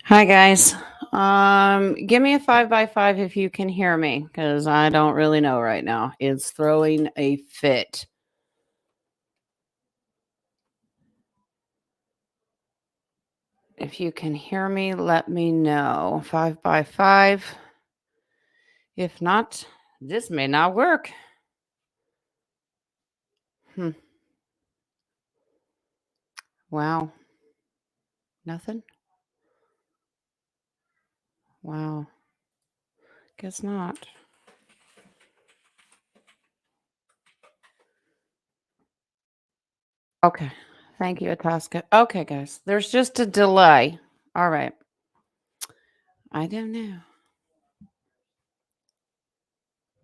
Hi guys. Give me a 5 by 5 if you can hear me, because I don't really know right now. It's throwing a fit. If you can hear me, let me know. 5 by 5. If not, this may not work. Hmm. Wow. Nothing? Wow. Guess not. Okay. Thank you, Ataska. Okay, guys. There's just a delay. All right. I don't know.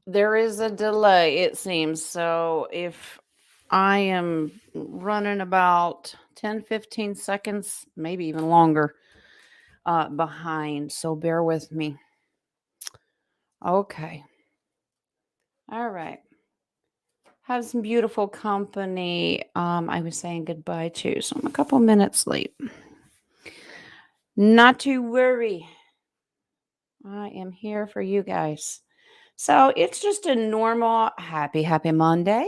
There is a delay, it seems. So if I am running about 10, 15 seconds, maybe even longer, behind. So bear with me. Okay. All right. Have some beautiful company. I was saying goodbye to, so I'm a couple minutes late. Not to worry. I am here for you guys. So it's just a normal happy Monday.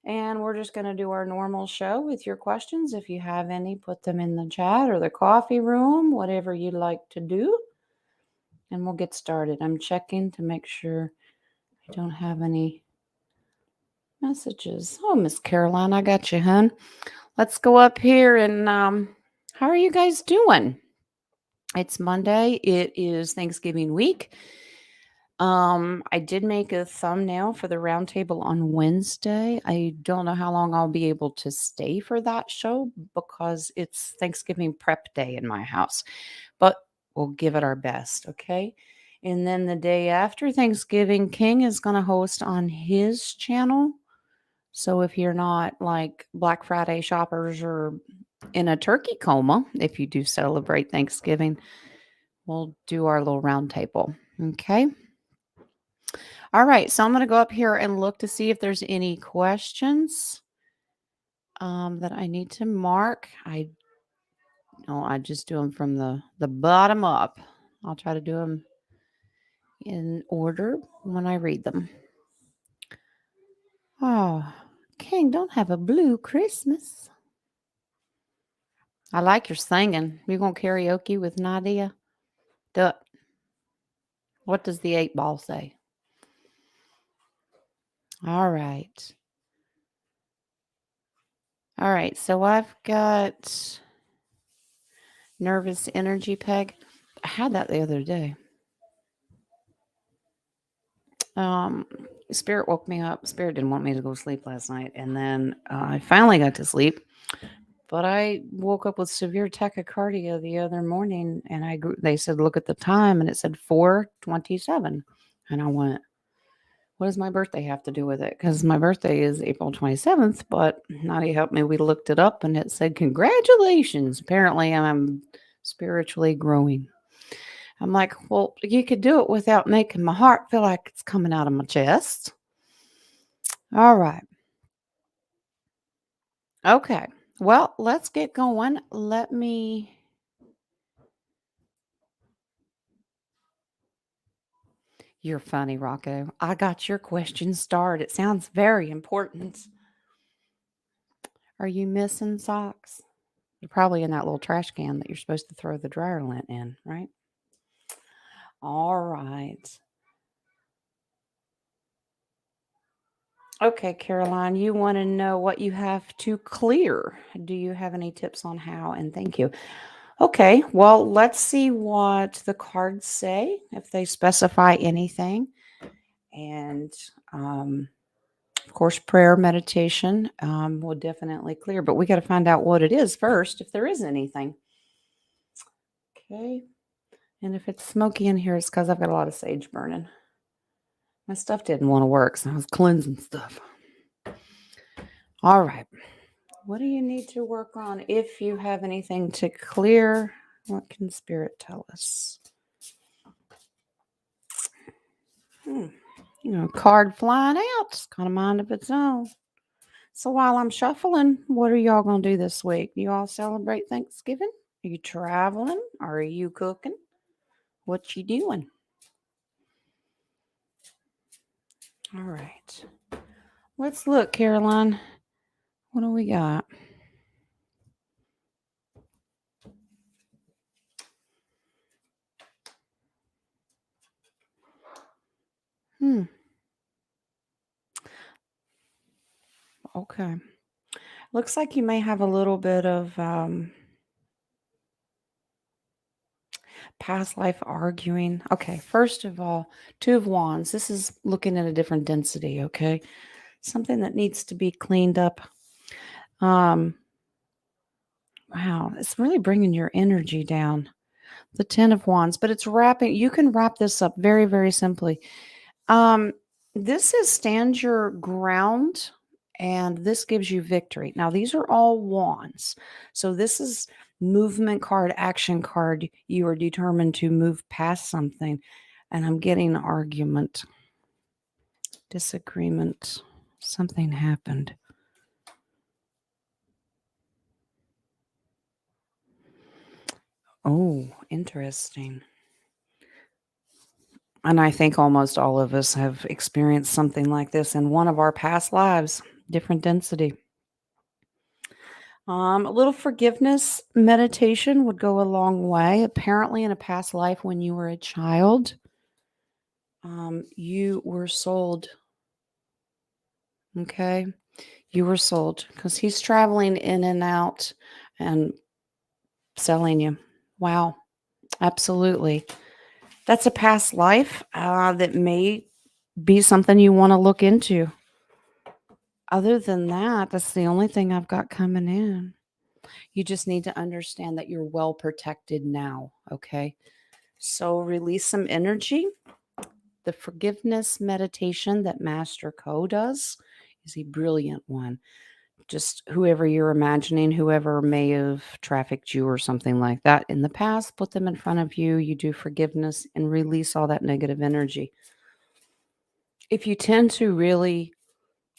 And we're just going to do our normal show with your questions. If you have any, put them in the chat or the coffee room, whatever you'd like to do. And we'll get started. I'm checking to make sure I don't have any messages. Oh, Miss Caroline, I got you, hun. Let's go up here and how are you guys doing? It's Monday. It is Thanksgiving week. I did make a thumbnail for the roundtable on Wednesday. I don't know how long I'll be able to stay for that show because it's Thanksgiving prep day in my house, but we'll give it our best, okay? And then the day after Thanksgiving, King is going to host on his channel. So if you're not like Black Friday shoppers or in a turkey coma, if you do celebrate Thanksgiving, we'll do our little roundtable, okay? All right, so I'm going to go up here and look to see if there's any questions that I need to mark. I just do them from the bottom up. I'll try to do them in order when I read them. Oh, King, don't have a blue Christmas. I like your singing. You going to karaoke with Nadia? What does the 8 ball say? All right. All right, so I've got nervous energy peg. I had that the other day. Spirit woke me up. Spirit didn't want me to go to sleep last night, and then I finally got to sleep. But I woke up with severe tachycardia the other morning, and they said look at the time, and it said 4:27, and I went, "What does my birthday have to do with it?" Because my birthday is April 27th. But Nadia helped me. We looked it up, and it said congratulations. Apparently, I'm spiritually growing. I'm like, well, you could do it without making my heart feel like it's coming out of my chest. All right. Okay. Well, let's get going. You're funny, Rocco. I got your question started. It sounds very important. Are you missing socks? They're probably in that little trash can that you're supposed to throw the dryer lint in, right? All right. Okay, Caroline, you want to know what you have to clear. Do you have any tips on how? And thank you. Okay, well, let's see what the cards say, if they specify anything. And of course, prayer, meditation will definitely clear, but we got to find out what it is first, if there is anything. Okay, and if it's smoky in here, it's because I've got a lot of sage burning. My stuff didn't want to work, so I was cleansing stuff. All right. What do you need to work on? If you have anything to clear, what can Spirit tell us? Card flying out. It's got a mind of its own. So while I'm shuffling, what are y'all going to do this week? You all celebrate Thanksgiving? Are you traveling? Are you cooking? What you doing? All right. Let's look, Caroline. What do we got? Okay. Looks like you may have a little bit of past life arguing. Okay, first of all, Two of Wands. This is looking at a different density, okay? Something that needs to be cleaned up. Um, wow, it's really bringing your energy down. The 10 of Wands, but it's wrapping, you can wrap this up very, very simply. Um, this is stand your ground and this gives you victory. Now, these are all wands. So this is movement card, action card. You are determined to move past something. And I'm getting argument, disagreement. Something happened. Oh, interesting. And I think almost all of us have experienced something like this in one of our past lives, different density. A little forgiveness meditation would go a long way. Apparently, in a past life when you were a child, you were sold. Okay. You were sold because he's traveling in and out and selling you. Wow. Absolutely. That's a past life that may be something you want to look into. Other than that, that's the only thing I've got coming in. You just need to understand that you're well protected now. Okay. So release some energy. The forgiveness meditation that Master Co does is a brilliant one. Just whoever you're imagining, whoever may have trafficked you or something like that in the past, put them in front of you. You do forgiveness and release all that negative energy. If you tend to really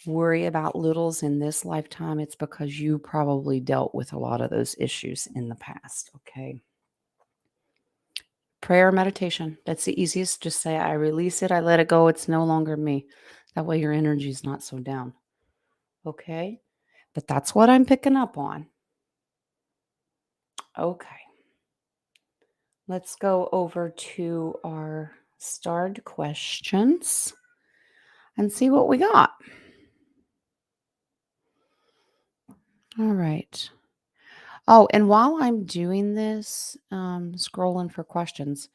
worry about littles in this lifetime, it's because you probably dealt with a lot of those issues in the past. Okay. Prayer, meditation. That's the easiest. Just say, I release it. I let it go. It's no longer me. That way your energy is not so down. Okay. But that's what I'm picking up on. Okay. Let's go over to our starred questions and see what we got. All right. Oh, and while I'm doing this, scrolling for questions,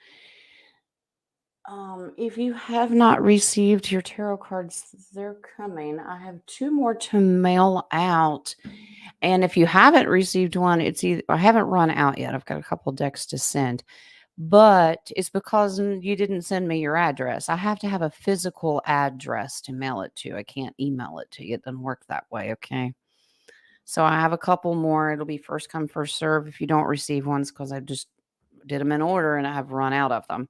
if you have not received your tarot cards, they're coming. I have two more to mail out. And if you haven't received one, it's either I haven't run out yet. I've got a couple decks to send, but it's because you didn't send me your address. I have to have a physical address to mail it to. I can't email it to you. It doesn't work that way. Okay. So I have a couple more. It'll be first come, first serve if you don't receive ones because I just did them in order and I have run out of them.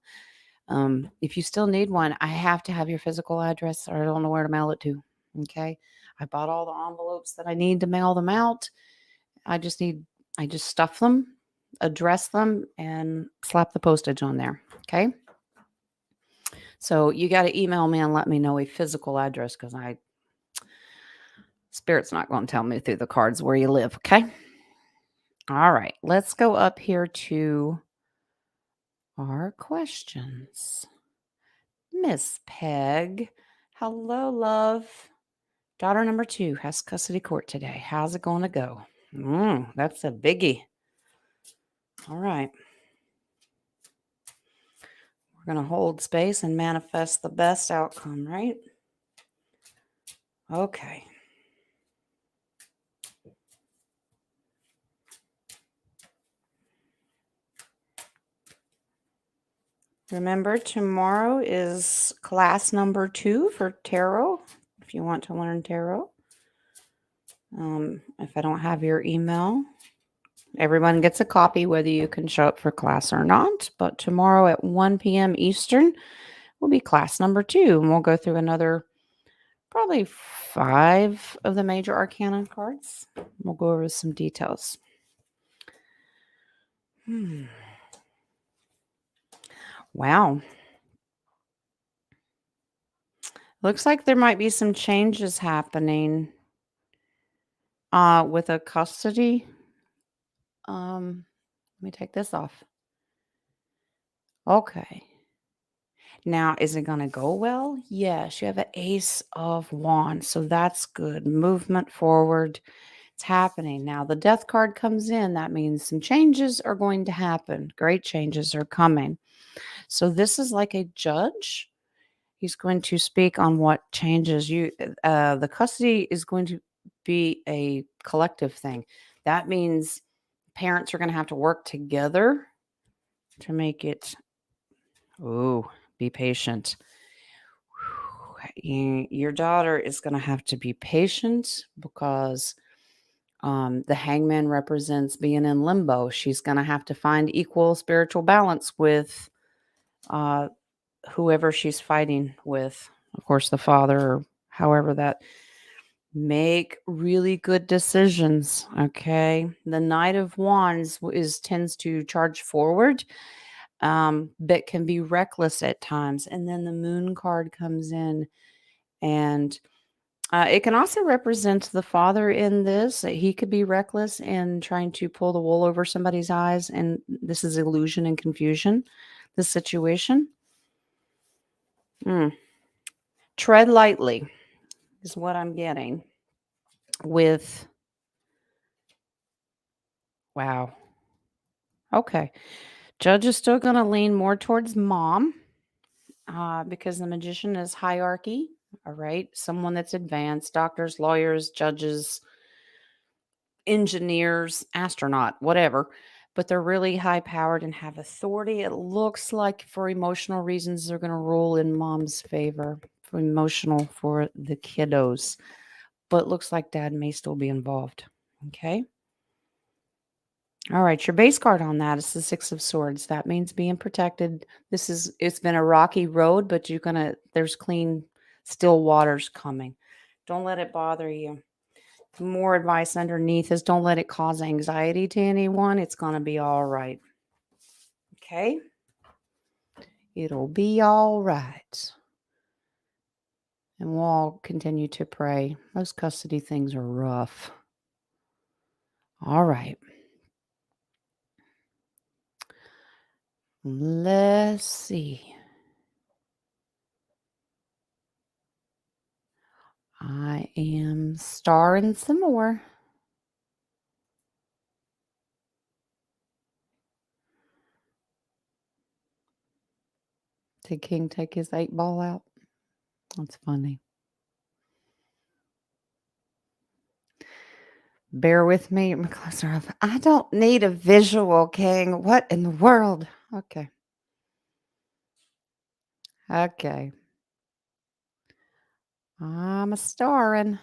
If you still need one, I have to have your physical address or I don't know where to mail it to. Okay. I bought all the envelopes that I need to mail them out. I just stuff them, address them, and slap the postage on there. Okay. So you got to email me and let me know a physical address because Spirit's not going to tell me through the cards where you live. Okay. All right. Let's go up here to our questions. Miss Peg. Hello, love. Daughter number 2 has custody court today. How's it going to go? That's a biggie. All right. We're going to hold space and manifest the best outcome, right? Okay. Remember, tomorrow is class number 2 for tarot, if you want to learn tarot. If I don't have your email, everyone gets a copy, whether you can show up for class or not. But tomorrow at 1 p.m. Eastern will be class number 2, and we'll go through another probably 5 of the major arcana cards. We'll go over some details. Hmm. Wow. Looks like there might be some changes happening with a custody. Let me take this off. Okay. Now, is it going to go well? Yes, you have an ace of wands, so that's good. Movement forward. It's happening. Now, the death card comes in. That means some changes are going to happen. Great changes are coming. So this is like a judge. He's going to speak on what changes the custody is going to be a collective thing. That means parents are going to have to work together to make it. Oh, be patient. Your daughter is going to have to be patient because the hangman represents being in limbo. She's going to have to find equal spiritual balance with uh, whoever she's fighting with. Of course, the father or however that. Make really good decisions. Okay. The Knight of Wands tends to charge forward, but can be reckless at times. And then the Moon card comes in, and it can also represent the father in this. He could be reckless in trying to pull the wool over somebody's eyes, and this is illusion and confusion. The situation. Mm. Tread lightly is what I'm getting with. Wow. Okay. Judge is still going to lean more towards mom because the magician is hierarchy. All right. Someone that's advanced, doctors, lawyers, judges, engineers, astronaut, whatever. But they're really high powered and have authority. It looks like for emotional reasons, they're going to rule in mom's favor for emotional for the kiddos. But looks like dad may still be involved. Okay. All right, your base card on that is the Six of Swords. That means being protected. It's been a rocky road, but there's clean, still waters coming. Don't let it bother you. More advice underneath is don't let it cause anxiety to anyone. It's going to be all right. Okay? It'll be all right. And we'll all continue to pray. Most custody things are rough. All right. Let's see. I am starring some more. Did King take his 8 ball out? That's funny. Bear with me. I'm closer up. I don't need a visual, King. What in the world? Okay. Okay. I'm a starring.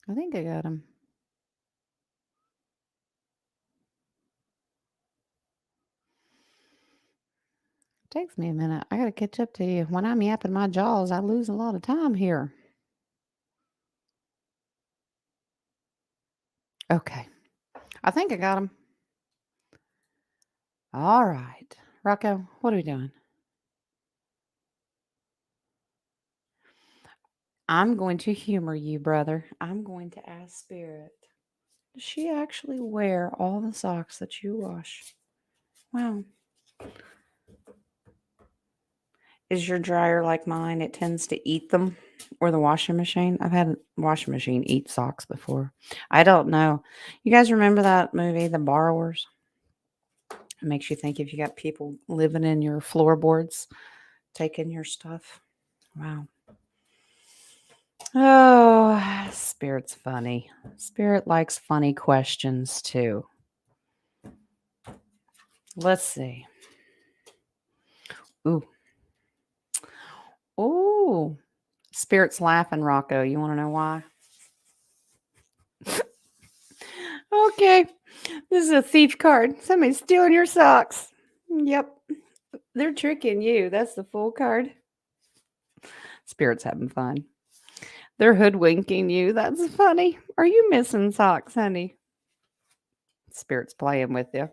I think I got him. Takes me a minute. I got to catch up to you. When I'm yapping my jaws, I lose a lot of time here. Okay. I think I got him. All right. Rocco, what are we doing? I'm going to humor you, brother. I'm going to ask Spirit. Does she actually wear all the socks that you wash? Wow. Is your dryer like mine? It tends to eat them, or the washing machine? I've had a washing machine eat socks before. I don't know. You guys remember that movie, The Borrowers? It makes you think if you got people living in your floorboards, taking your stuff. Wow. Oh, Spirit's funny. Spirit likes funny questions too. Let's see. Ooh. Ooh. Spirit's laughing, Rocco. You want to know why? Okay. This is a thief card. Somebody's stealing your socks. Yep. They're tricking you. That's the full card. Spirit's having fun. They're hoodwinking you. That's funny. Are you missing socks, honey? Spirit's playing with you.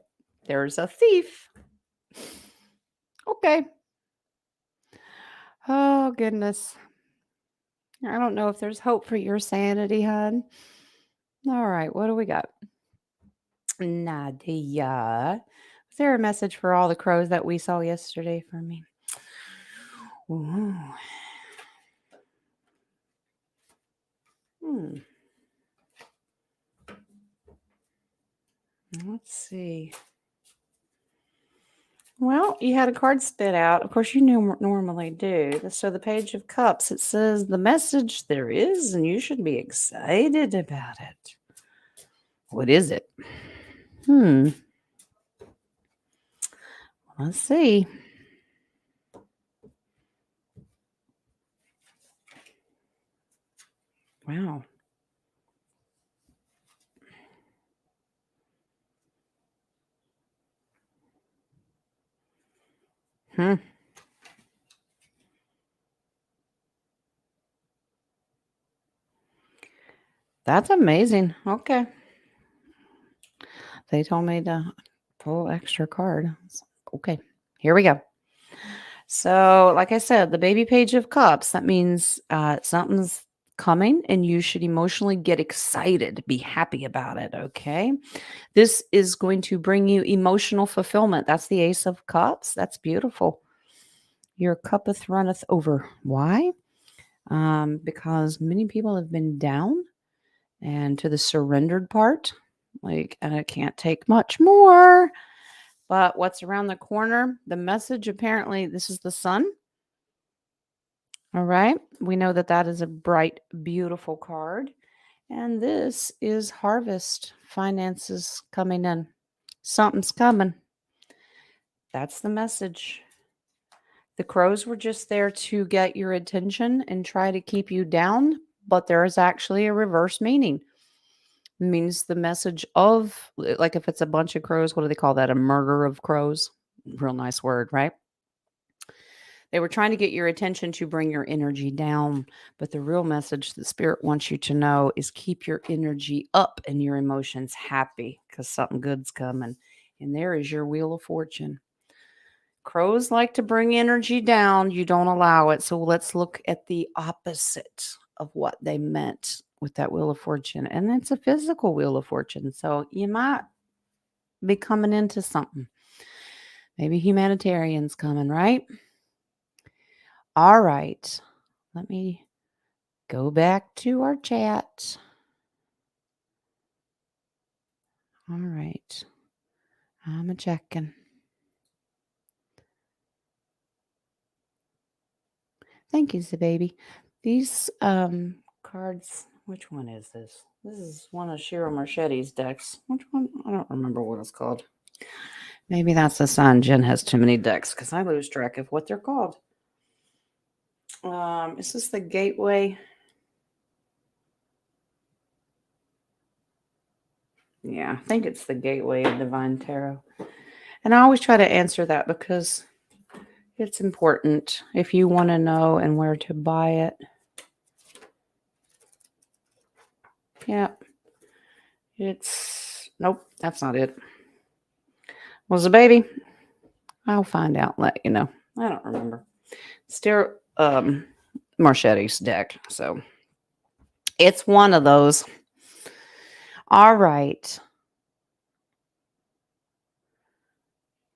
There's a thief. Okay. Oh, goodness. I don't know if there's hope for your sanity, hon. All right. What do we got? Nadia. Was there a message for all the crows that we saw yesterday for me? Ooh. Hmm. Let's see. Well, you had a card spit out. Of course, you normally do. So the Page of Cups, it says the message there is, and you should be excited about it. What is it? Let's see. Wow. Hmm. That's amazing. Okay. They told me to pull extra card. Okay. Here we go. So, like I said, the baby Page of Cups, that means something's coming and you should emotionally get excited, be happy about it. Okay. This is going to bring you emotional fulfillment. That's the Ace of Cups. That's beautiful. Your cuppeth runneth over. Why? Because many people have been down and to the surrendered part, like, and I can't take much more. But what's around the corner? The message apparently, this is the sun. All right. We know that that is a bright, beautiful card. And this is harvest, finances coming in. Something's coming. That's the message. The crows were just there to get your attention and try to keep you down, but there is actually a reverse meaning. It means the message of, like, if it's a bunch of crows, what do they call that? A murder of crows? Real nice word, right? They were trying to get your attention to bring your energy down, but the real message that Spirit wants you to know is keep your energy up and your emotions happy because something good's coming. And there is your Wheel of Fortune. Crows like to bring energy down. You don't allow it. So let's look at the opposite of what they meant with that Wheel of Fortune. And it's a physical Wheel of Fortune. So you might be coming into something. Maybe humanitarian's coming, right? All right. Let me go back to our chat. All right. I'm a checking. Thank you, baby. These cards, which one is this? This is one of Shiro Marchetti's decks. Which one? I don't remember what it's called. Maybe that's the sign Jen has too many decks because I lose track of what they're called. Is this the Gateway? Yeah, I think it's the Gateway of Divine Tarot. And I always try to answer that because it's important if you want to know and where to buy it. Yeah. Nope, that's not it. Was a baby? I'll find out, let you know. I don't remember. Still, Marchetti's deck. So it's one of those. All right.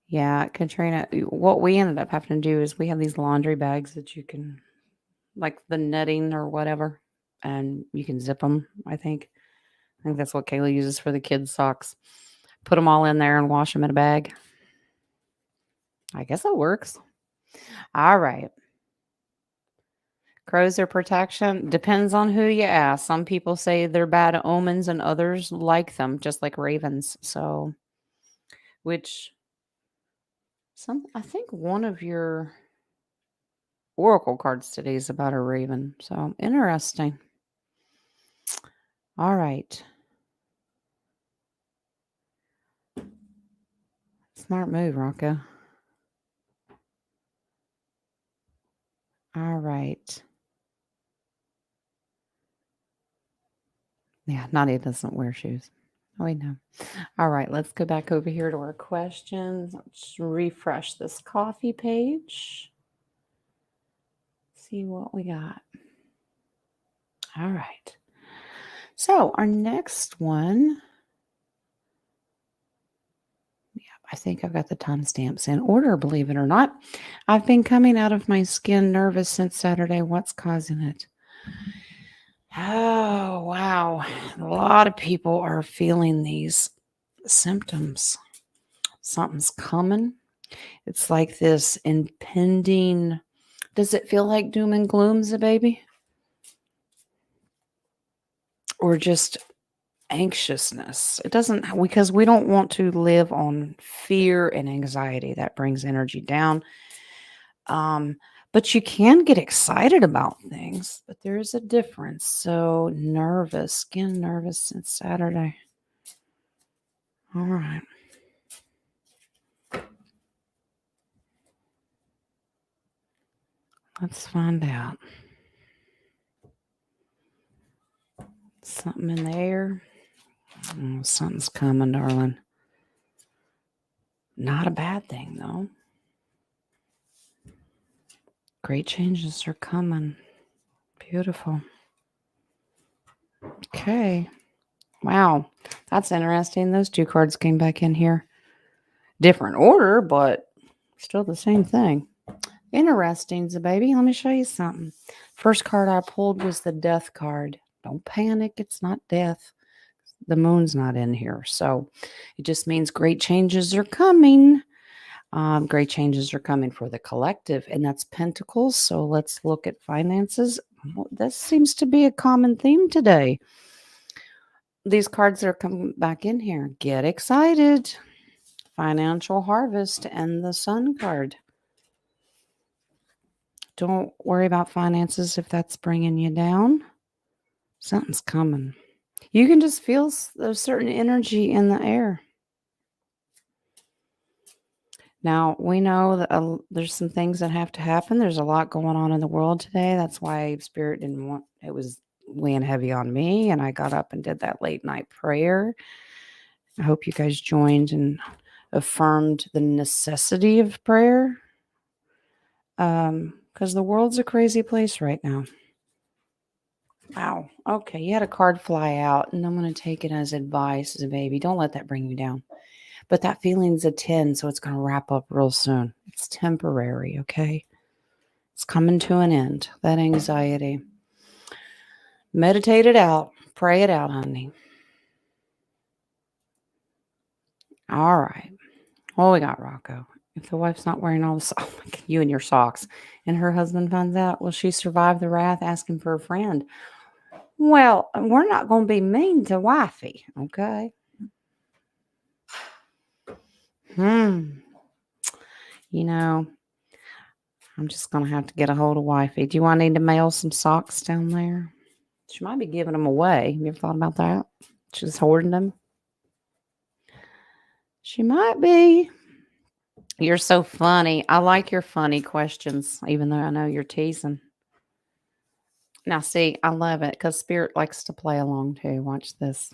Yeah, Katrina, what we ended up having to do is we have these laundry bags that you can, like the netting or whatever, and you can zip them, I think. I think that's what Kayla uses for the kids' socks. Put them all in there and wash them in a bag. I guess that works. All right. Crows are protection. Depends on who you ask. Some people say they're bad omens and others like them, just like ravens. So, which I think one of your oracle cards today is about a raven. So, interesting. All right. Smart move, Rocco. All right. Yeah, Nadia doesn't wear shoes. Oh, wait, no. All right, let's go back over here to our questions. Let's refresh this coffee page. See what we got. All right. So our next one, I think I've got the timestamps in order, believe it or not. I've been coming out of my skin nervous since Saturday. What's causing it? Oh, wow. A lot of people are feeling these symptoms. Something's coming. It's like this impending. Does it feel like doom and gloom's a baby? Or just anxiousness? It doesn't, because we don't want to live on fear and anxiety. That brings energy down. But you can get excited about things, but there is a difference. So nervous, skin nervous since Saturday. All right. Let's find out. Something in the air. Oh, something's coming, darling. Not a bad thing, though. Great changes are coming. Beautiful. Okay. Wow. That's interesting. Those two cards came back in here. Different order, but still the same thing. Interesting, baby. Let me show you something. First card I pulled was the death card. Don't panic. It's not death. The moon's not in here. So it just means great changes are coming. Great changes are coming for the collective, and that's Pentacles. So let's look at finances. Well, this seems to be a common theme today. These cards are coming back in here. Get excited. Financial harvest and the Sun card. Don't worry about finances if that's bringing you down. Something's coming. You can just feel a certain energy in the air. Now, we know that there's some things that have to happen. There's a lot going on in the world today. That's why Spirit didn't want it, was weighing heavy on me. And I got up and did that late night prayer. I hope you guys joined and affirmed the necessity of prayer. Because the world's a crazy place right now. Wow. Okay, you had a card fly out, and I'm going to take it as advice as a baby. Don't let that bring you down. But that feeling's a 10, so it's going to wrap up real soon. It's temporary, okay? It's coming to an end, that anxiety. Meditate it out. Pray it out, honey. All right. Well, we got Rocco. If the wife's not wearing all the socks, you and your socks, and her husband finds out, will she survive the wrath asking for a friend? Well, we're not going to be mean to wifey, okay? You know, I'm just going to have to get a hold of wifey. Do I need to mail some socks down there? She might be giving them away. You ever thought about that? She's hoarding them. She might be. You're so funny. I like your funny questions, even though I know you're teasing. Now, see, I love it because Spirit likes to play along too. Watch this.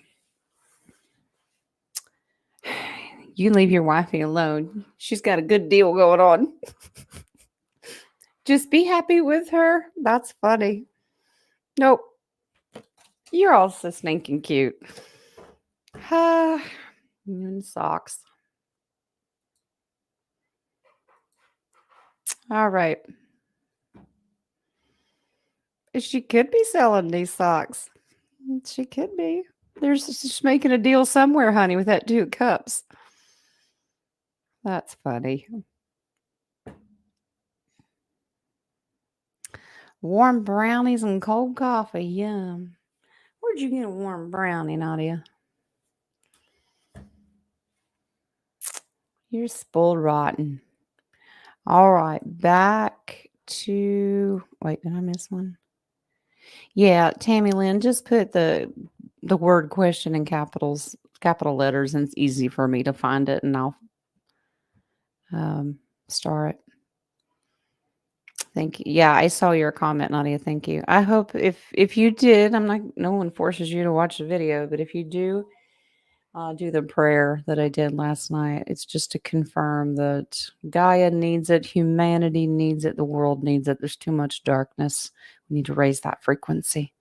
You leave your wifey alone. She's got a good deal going on. Just be happy with her. That's funny. Nope. You're all so stinking cute. You in socks. All right. She could be selling these socks. She could be. There's just making a deal somewhere, honey, with that 2 cups. That's funny. Warm brownies and cold coffee. Yum. Where'd you get a warm brownie, Nadia? You're spoiled rotten. All right. Back to... Wait, did I miss one? Yeah, Tammy Lynn, just put the word question in capital letters, and it's easy for me to find it, and I'll star it. Thank you. Yeah, I saw your comment, Nadia. Thank you. I hope if you did, I'm not. No one forces you to watch the video, but if you do the prayer that I did last night, it's just to confirm that Gaia needs it, humanity needs it, the world needs it. There's too much darkness. We need to raise that frequency.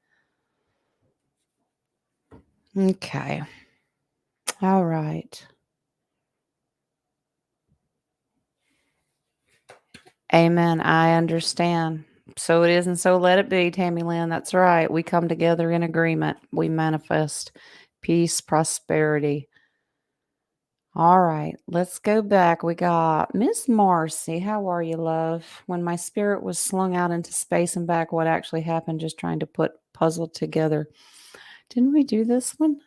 Okay. All right. Amen. I understand. So it is, and so let it be, Tammy Lynn. That's right. We come together in agreement. We manifest peace, prosperity. All right, let's go back. We got Miss Marcy. How are you, love? When my spirit was slung out into space and back, what actually happened? Just trying to put puzzle together. Didn't we do this one?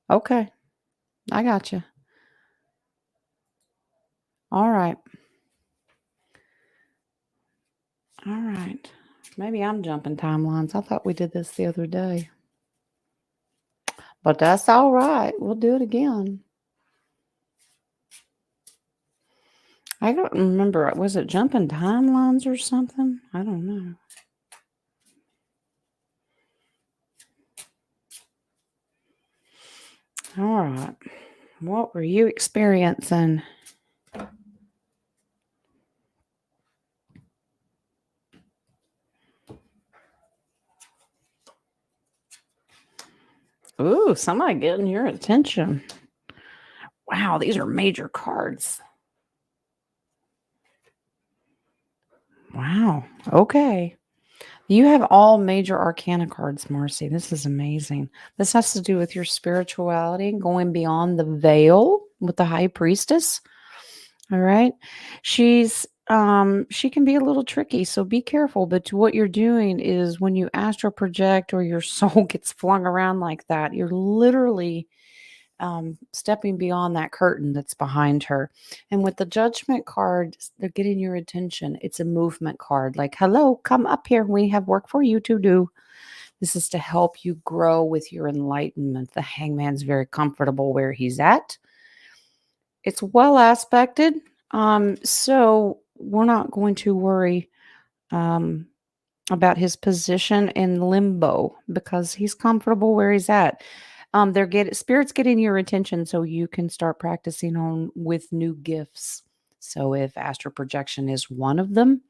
Okay, I got you. All right. All right. Maybe I'm jumping timelines. I thought we did this the other day. But that's all right. We'll do it again. I don't remember. Was it jumping timelines or something? I don't know. All right. What were you experiencing? Ooh, somebody getting your attention. Wow, these are major cards. Wow. Okay. You have all major arcana cards, Marcy. This is amazing. This has to do with your spirituality, going beyond the veil with the high priestess. All right. She can be a little tricky, so be careful. But what you're doing is when you astral project or your soul gets flung around like that, you're literally stepping beyond that curtain that's behind her. And with the judgment card, they're getting your attention. It's a movement card like, hello, come up here. We have work for you to do. This is to help you grow with your enlightenment. The hangman's very comfortable where he's at. It's well aspected. So we're not going to worry um, about his position in limbo because he's comfortable where he's at. Spirits getting your attention so you can start practicing on with new gifts. So if astral projection is one of them,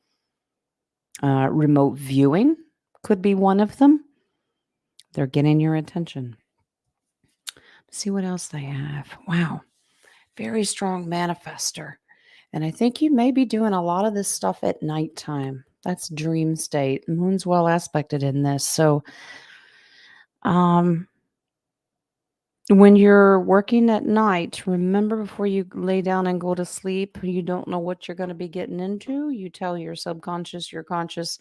remote viewing could be one of them. They're getting your attention. See what else they have. Wow. Very strong manifester. And I think you may be doing a lot of this stuff at nighttime. That's dream state. Moon's well aspected in this. So when you're working at night, remember before you lay down and go to sleep, you don't know what you're going to be getting into. You tell your subconscious, your conscious,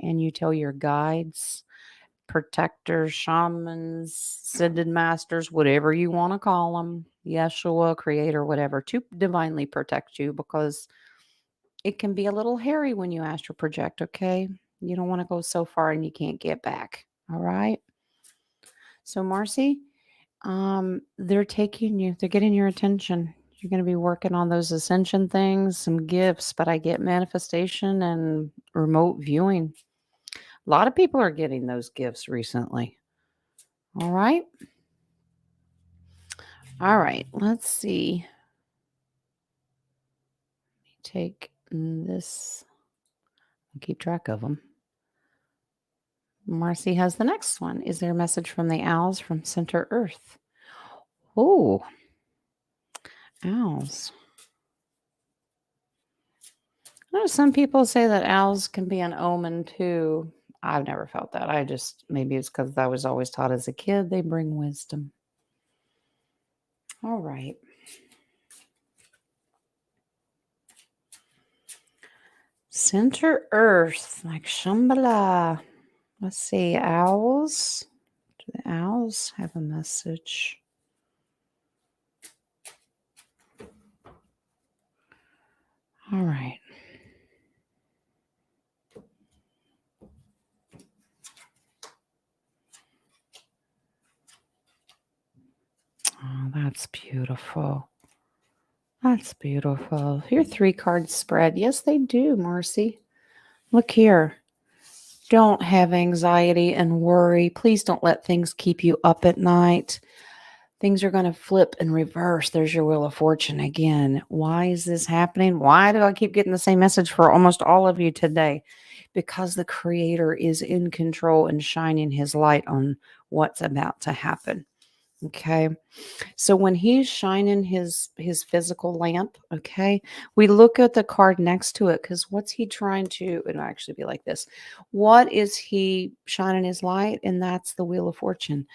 and you tell your guides, protectors, shamans, ascended masters, whatever you want to call them, Yeshua, creator, whatever, to divinely protect you because it can be a little hairy when you astral project, okay? You don't want to go so far and you can't get back. All right. So, Marcy, they're getting your attention. You're going to be working on those ascension things, some gifts, but I get manifestation and remote viewing. A lot of people are getting those gifts recently. All right. All right. Let's see. Let me take this and keep track of them. Marcy has the next one. Is there a message from the owls from Center Earth? Oh, owls. I know some people say that owls can be an omen too. I've never felt that. Maybe it's because I was always taught as a kid they bring wisdom. All right. Center Earth, like Shambhala. Let's see, owls. Do the owls have a message? All right. Oh, that's beautiful. That's beautiful. Your 3 cards spread. Yes, they do, Marcy. Look here. Don't have anxiety and worry. Please don't let things keep you up at night. Things are going to flip and reverse. There's your Wheel of Fortune again. Why is this happening? Why do I keep getting the same message for almost all of you today? Because the Creator is in control and shining his light on what's about to happen. Okay. So when he's shining his physical lamp, okay, we look at the card next to it because what's he trying to? It'll actually be like this. What is he shining his light? And that's the Wheel of Fortune.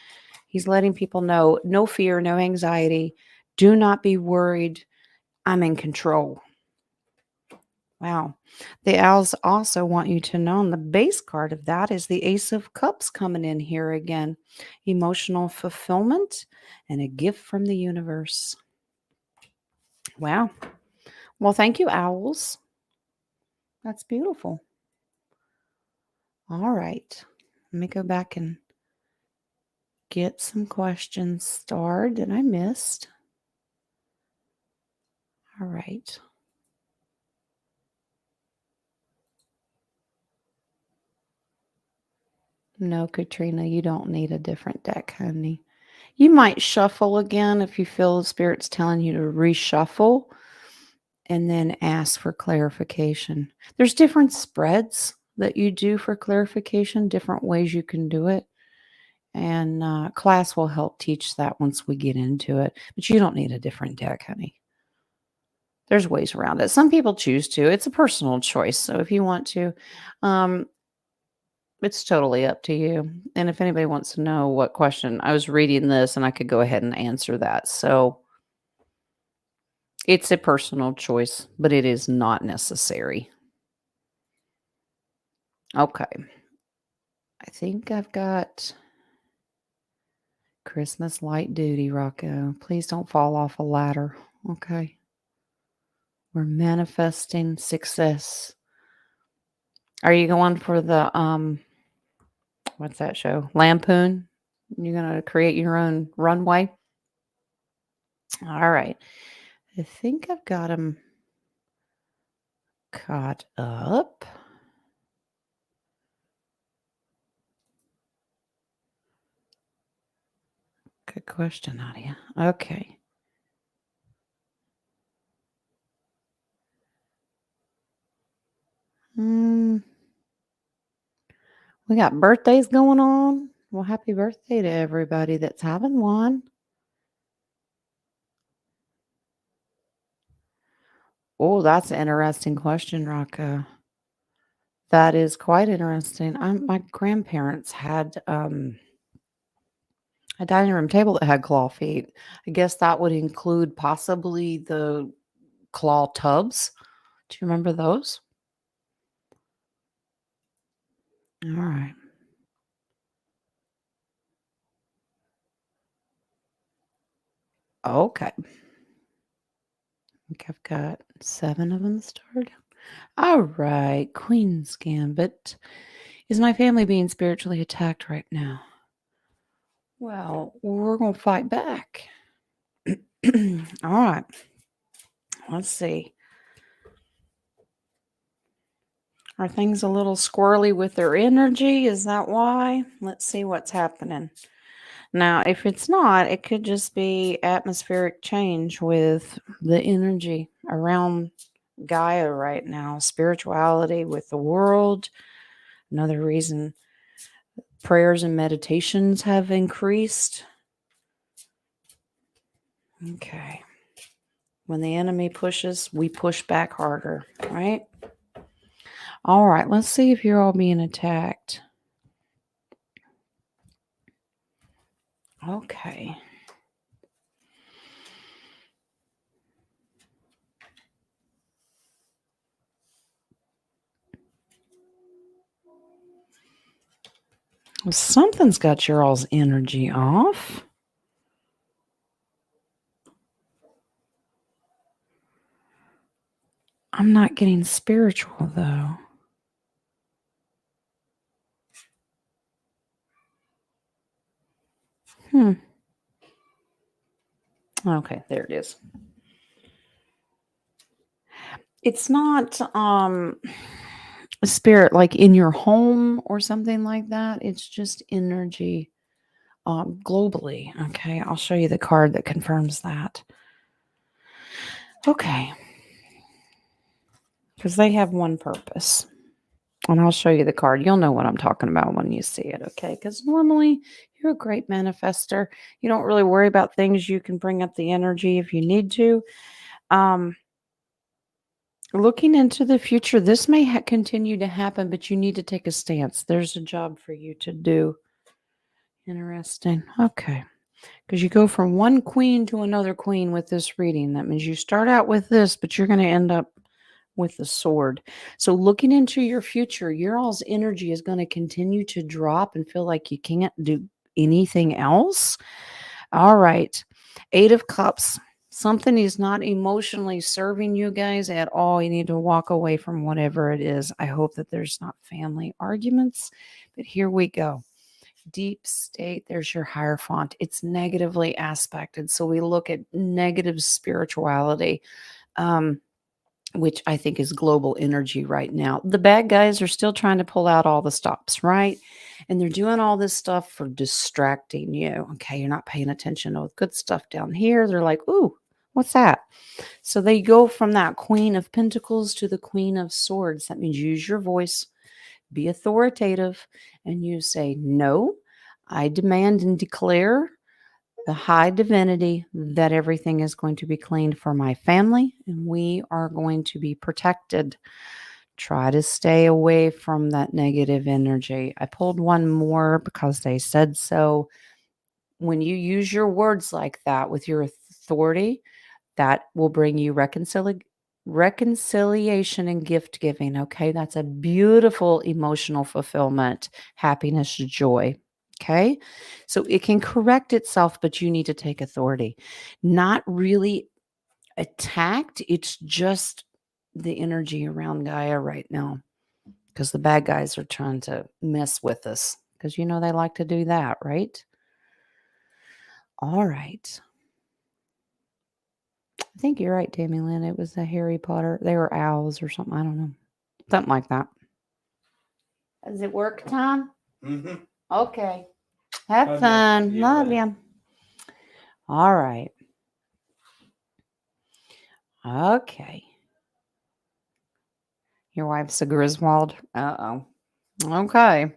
He's letting people know no fear, no anxiety. Do not be worried. I'm in control. Wow. The owls also want you to know, and the base card of that is the Ace of Cups coming in here again. Emotional fulfillment and a gift from the universe. Wow. Well, thank you, owls. That's beautiful. All right. Let me go back and get some questions starred that I missed. All right. No, Katrina, you don't need a different deck, honey. You might shuffle again if you feel the spirit's telling you to reshuffle and then ask for clarification. There's different spreads that you do for clarification, different ways you can do it. And class will help teach that once we get into it. But you don't need a different deck, honey. There's ways around it. Some people choose to. It's a personal choice. So if you want to, um, it's totally up to you. And if anybody wants to know what question, I was reading this and I could go ahead and answer that. So it's a personal choice, but it is not necessary. Okay. I think I've got Christmas light duty, Rocco. Please don't fall off a ladder. Okay. We're manifesting success. Are you going for the what's that show? Lampoon? You're gonna create your own runway? All right. I think I've got them caught up. Good question, Nadia. Okay. We got birthdays going on. Well, happy birthday to everybody that's having one. Oh, that's an interesting question, Rocco. That is quite interesting. My grandparents had a dining room table that had claw feet. I guess that would include possibly the claw tubs. Do you remember those? All right. Okay. I think I've got 7 of them started. All right. Queen's Gambit. Is my family being spiritually attacked right now? Well, we're going to fight back. All right. Let's see. Are things a little squirrely with their energy? Is that why? Let's see what's happening. Now, if it's not, it could just be atmospheric change with the energy around Gaia right now, spirituality with the world. Another reason prayers and meditations have increased. Okay. When the enemy pushes, we push back harder, right? All right, let's see if you're all being attacked. Okay. Well, something's got your all's energy off. I'm not getting spiritual, though. Okay, there it is. It's not spirit, like in your home or something like that. It's just energy globally. Okay, I'll show you the card that confirms that. Okay, because they have one purpose. And I'll show you the card. You'll know what I'm talking about when you see it, okay? Because normally you're a great manifester. You don't really worry about things. You can bring up the energy if you need to. Um, Looking into the future, this may continue to happen, but you need to take a stance. There's a job for you to do. Interesting. Okay. Because you go from one queen to another queen with this reading. That means you start out with this, but you're going to end up with the sword. So looking into your future, your all's energy is going to continue to drop and feel like you can't do anything else. All right. 8 of Cups. Something is not emotionally serving you guys at all. You need to walk away from whatever it is. I hope that there's not family arguments, but here we go. Deep state, there's your Hierophant. It's negatively aspected. So we look at negative spirituality. Which I think is global energy right now. The bad guys are still trying to pull out all the stops, right? And they're doing all this stuff for distracting you. Okay, you're not paying attention to the good stuff down here. They're like, ooh, what's that? So they go from that Queen of Pentacles to the Queen of Swords. That means use your voice, be authoritative, and you say, no, I demand and declare the high divinity that everything is going to be cleaned for my family and we are going to be protected. Try to stay away from that negative energy. I pulled one more because they said so. When you use your words like that with your authority, that will bring you reconciliation and gift giving. Okay. That's a beautiful emotional fulfillment, happiness, joy. Okay. So it can correct itself, but you need to take authority. Not really attacked. It's just the energy around Gaia right now because the bad guys are trying to mess with us because you know they like to do that, right? All right. I think you're right, Tammy Lynn. It was a Harry Potter. They were owls or something. I don't know. Something like that. Does it work time? Mm-hmm. Okay. Have fun. Love you. All right. Okay. Your wife's a Griswold. Uh-oh. Okay.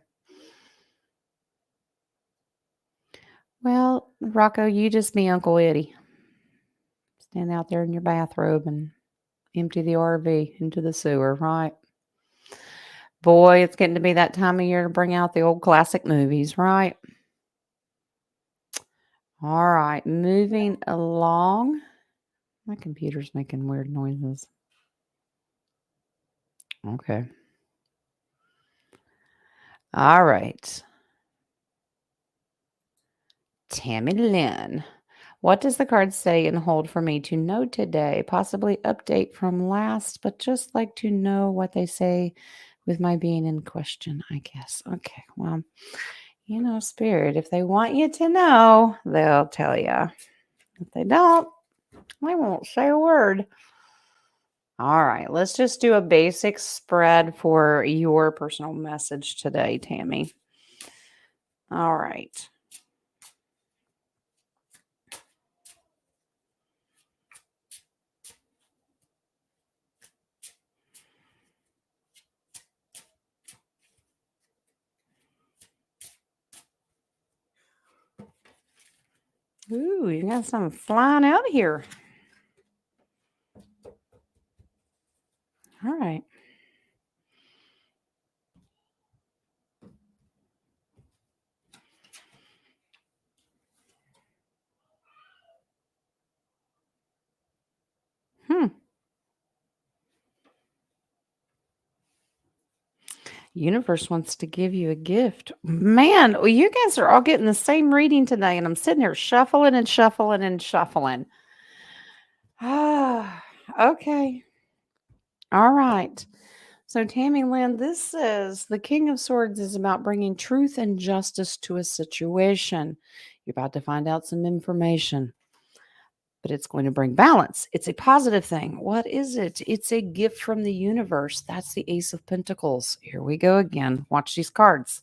Well, Rocco, you just be Uncle Eddie. Stand out there in your bathrobe and empty the RV into the sewer, right? Boy, it's getting to be that time of year to bring out the old classic movies, right? All right, moving along. My computer's making weird noises. Okay. All right. Tammy Lynn. What does the card say and hold for me to know today? Possibly update from last, but just like to know what they say with my being in question, I guess. Okay, well, you know, Spirit, if they want you to know, they'll tell you. If they don't, they won't say a word. All right, let's just do a basic spread for your personal message today, Tammy. All right. Ooh, you got something flying out of here. All right. Universe wants to give you a gift. Man, well, you guys are all getting the same reading today, and I'm sitting here shuffling and shuffling and shuffling. Ah, okay. All right. So, Tammy Lynn, this says the King of Swords is about bringing truth and justice to a situation. You're about to find out some information. but it's going to bring balance. It's a positive thing. What is it? It's a gift from the universe. That's the Ace of Pentacles. Here we go again. Watch these cards.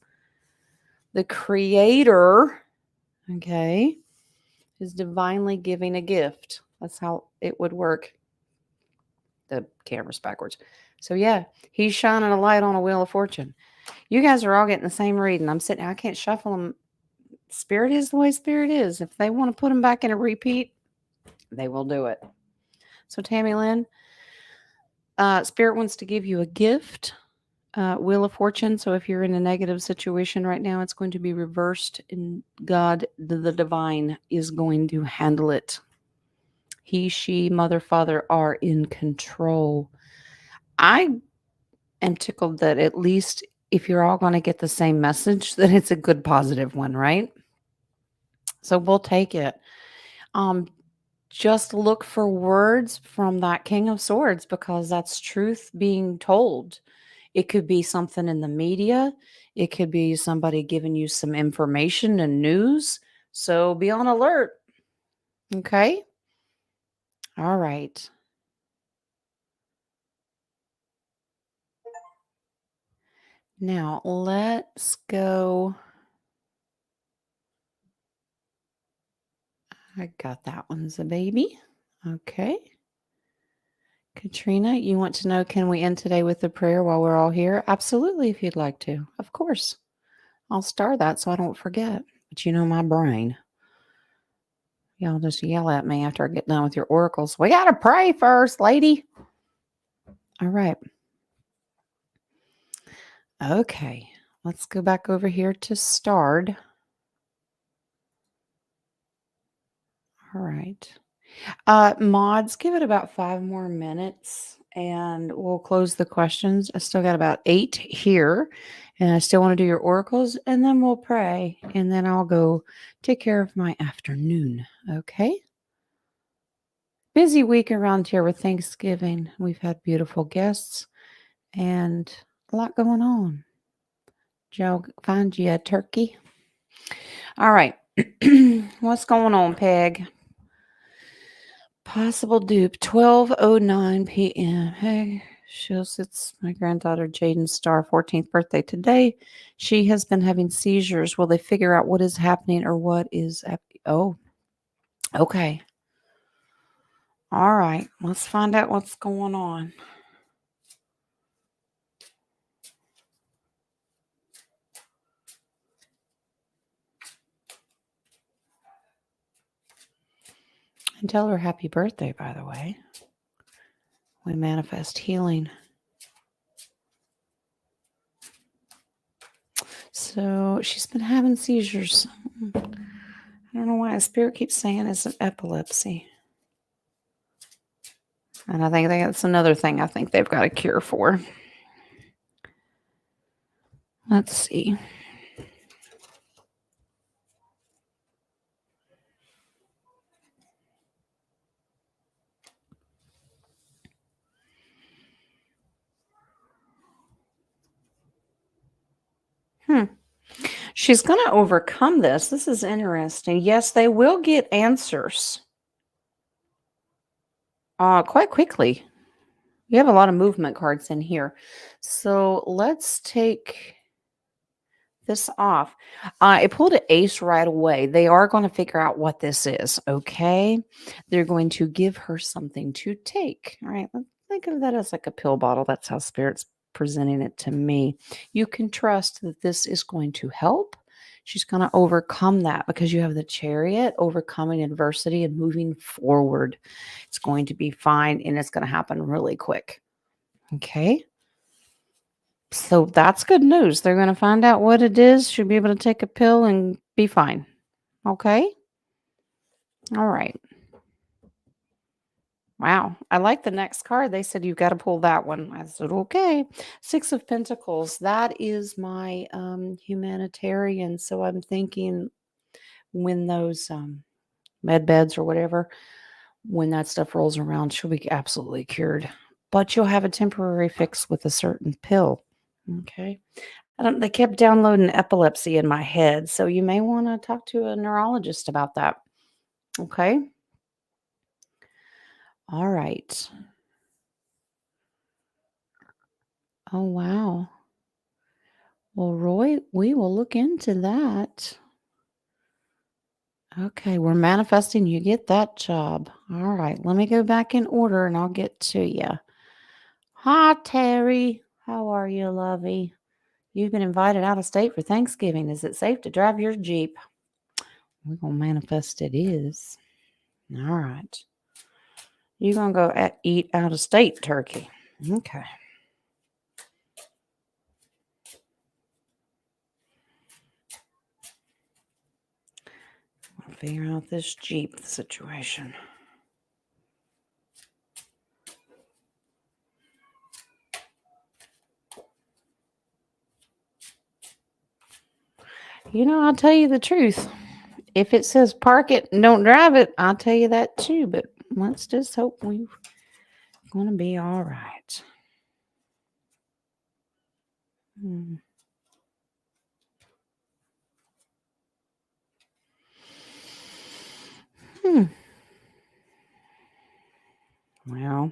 The Creator, okay, is divinely giving a gift. That's how it would work. The camera's backwards. So yeah, he's shining a light on a wheel of fortune. You guys are all getting the same reading. I'm sitting, I can't shuffle them. Spirit is the way Spirit is. If they want to put them back in a repeat, they will do it. So Tammy Lynn, Spirit wants to give you a gift, Wheel of Fortune. So if you're in a negative situation right now, it's going to be reversed, and God, the divine, is going to handle it. He, she, mother, father are in control. I am tickled that at least if you're all going to get the same message, that it's a good, positive one, right? So we'll take it. Just look for words from that King of Swords, because that's truth being told. It could be something in the media. It could be somebody giving you some information and news. So be on alert. Okay? All right. Now let's go. I got that one's a baby. Okay. Katrina, you want to know, can we end today with a prayer while we're all here? Absolutely, if you'd like to. Of course. I'll star that so I don't forget. But you know my brain. Y'all just yell at me after I get done with your oracles. We got to pray first, lady. All right. Okay. Let's go back over here to starred. All right. Mods, give it about 5 more minutes and we'll close the questions. I still got about 8 here and I still want to do your oracles, and then we'll pray, and then I'll go take care of my afternoon. Okay. Busy week around here with Thanksgiving. We've had beautiful guests and a lot going on. Joe, find you a turkey. All right. What's going on, Peg? Possible dupe, 12:09 p.m. Hey, shows it's my granddaughter Jaden's Star 14th birthday today. She has been having seizures. Will they figure out what is happening or what is oh, okay. All right. Let's find out what's going on. And tell her happy birthday, by the way. We manifest healing. So she's been having seizures. I don't know why. Spirit keeps saying it's an epilepsy. And I think that's another thing I think they've got a cure for. Let's see. She's going to overcome this. This is interesting. Yes, they will get answers quite quickly. You have a lot of movement cards in here. So let's take this off. I pulled an ace right away. They are going to figure out what this is, okay? They're going to give her something to take. All right, let's think of that as like a pill bottle. That's how Spirit's presenting it to me. You can trust that this is going to help. She's going to overcome that because you have the Chariot, overcoming adversity and moving forward. It's going to be fine, and it's going to happen really quick. Okay? So that's good news. They're going to find out what it is. She'll be able to take a pill and be fine. Okay? All right. Wow. I like the next card. They said, you've got to pull that one. I said, okay. 6 of Pentacles. That is my humanitarian. So I'm thinking when those med beds or whatever, when that stuff rolls around, she'll be absolutely cured. But you'll have a temporary fix with a certain pill. Okay. They kept downloading epilepsy in my head. So you may want to talk to a neurologist about that. Okay. All right. Oh, wow. Well, Roy, we will look into that. Okay, we're manifesting you get that job. All right, let me go back in order and I'll get to you. Hi, Terry. How are you, lovey? You've been invited out of state for Thanksgiving. Is it safe to drive your Jeep? We're going to manifest it is. All right. You're going to go eat out of state turkey. Okay. I'll figure out this Jeep situation. I'll tell you the truth. If it says park it and don't drive it, I'll tell you that too. But let's just hope we're going to be all right. Hmm. Well,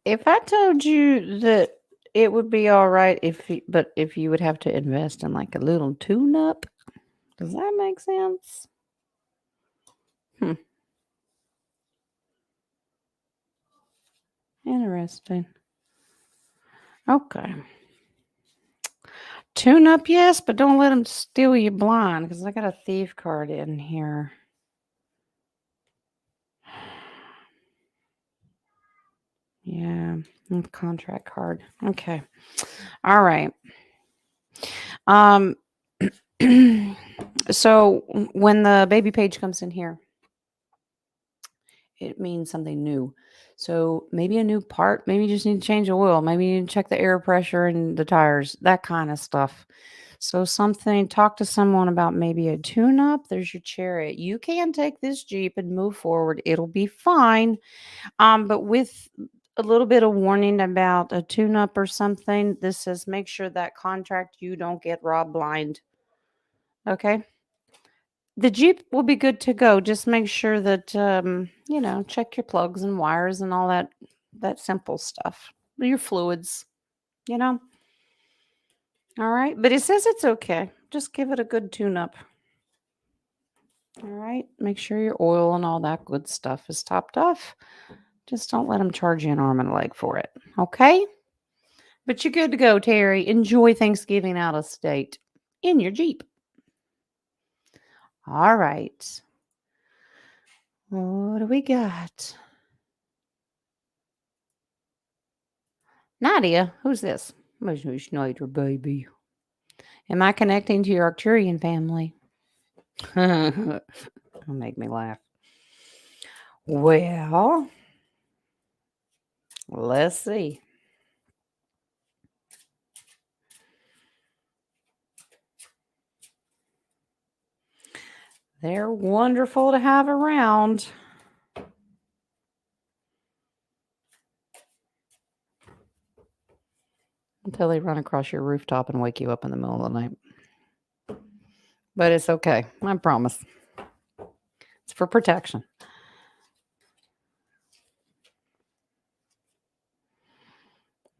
if I told you that it would be all right but if you would have to invest in like a little tune-up, does that make sense? Hmm. Interesting. Okay. Tune up, yes, but don't let them steal you blind because I got a thief card in here. Yeah, contract card. Okay. All right. Um so when the baby page comes in here, it means something new. So maybe a new part, maybe you just need to change the oil, maybe you need to check the air pressure and the tires, that kind of stuff. So talk to someone about maybe a tune up. There's your chariot. You can take this Jeep and move forward. It'll be fine. But with a little bit of warning about a tune up or something, this says make sure that contract you don't get robbed blind. Okay. The Jeep will be good to go. Just make sure that check your plugs and wires and all that simple stuff. Your fluids, you know. All right, but it says it's okay. Just give it a good tune up. All right, make sure your oil and all that good stuff is topped off. Just don't let them charge you an arm and a leg for it. Okay? But you're good to go, Terry. Enjoy Thanksgiving out of state in your Jeep. All right. What do we got? Nadia, who's this? Who's Schneider, baby? Am I connecting to your Arcturian family? That'll make me laugh. Well, let's see. They're wonderful to have around. Until they run across your rooftop and wake you up in the middle of the night. But it's okay. I promise. It's for protection.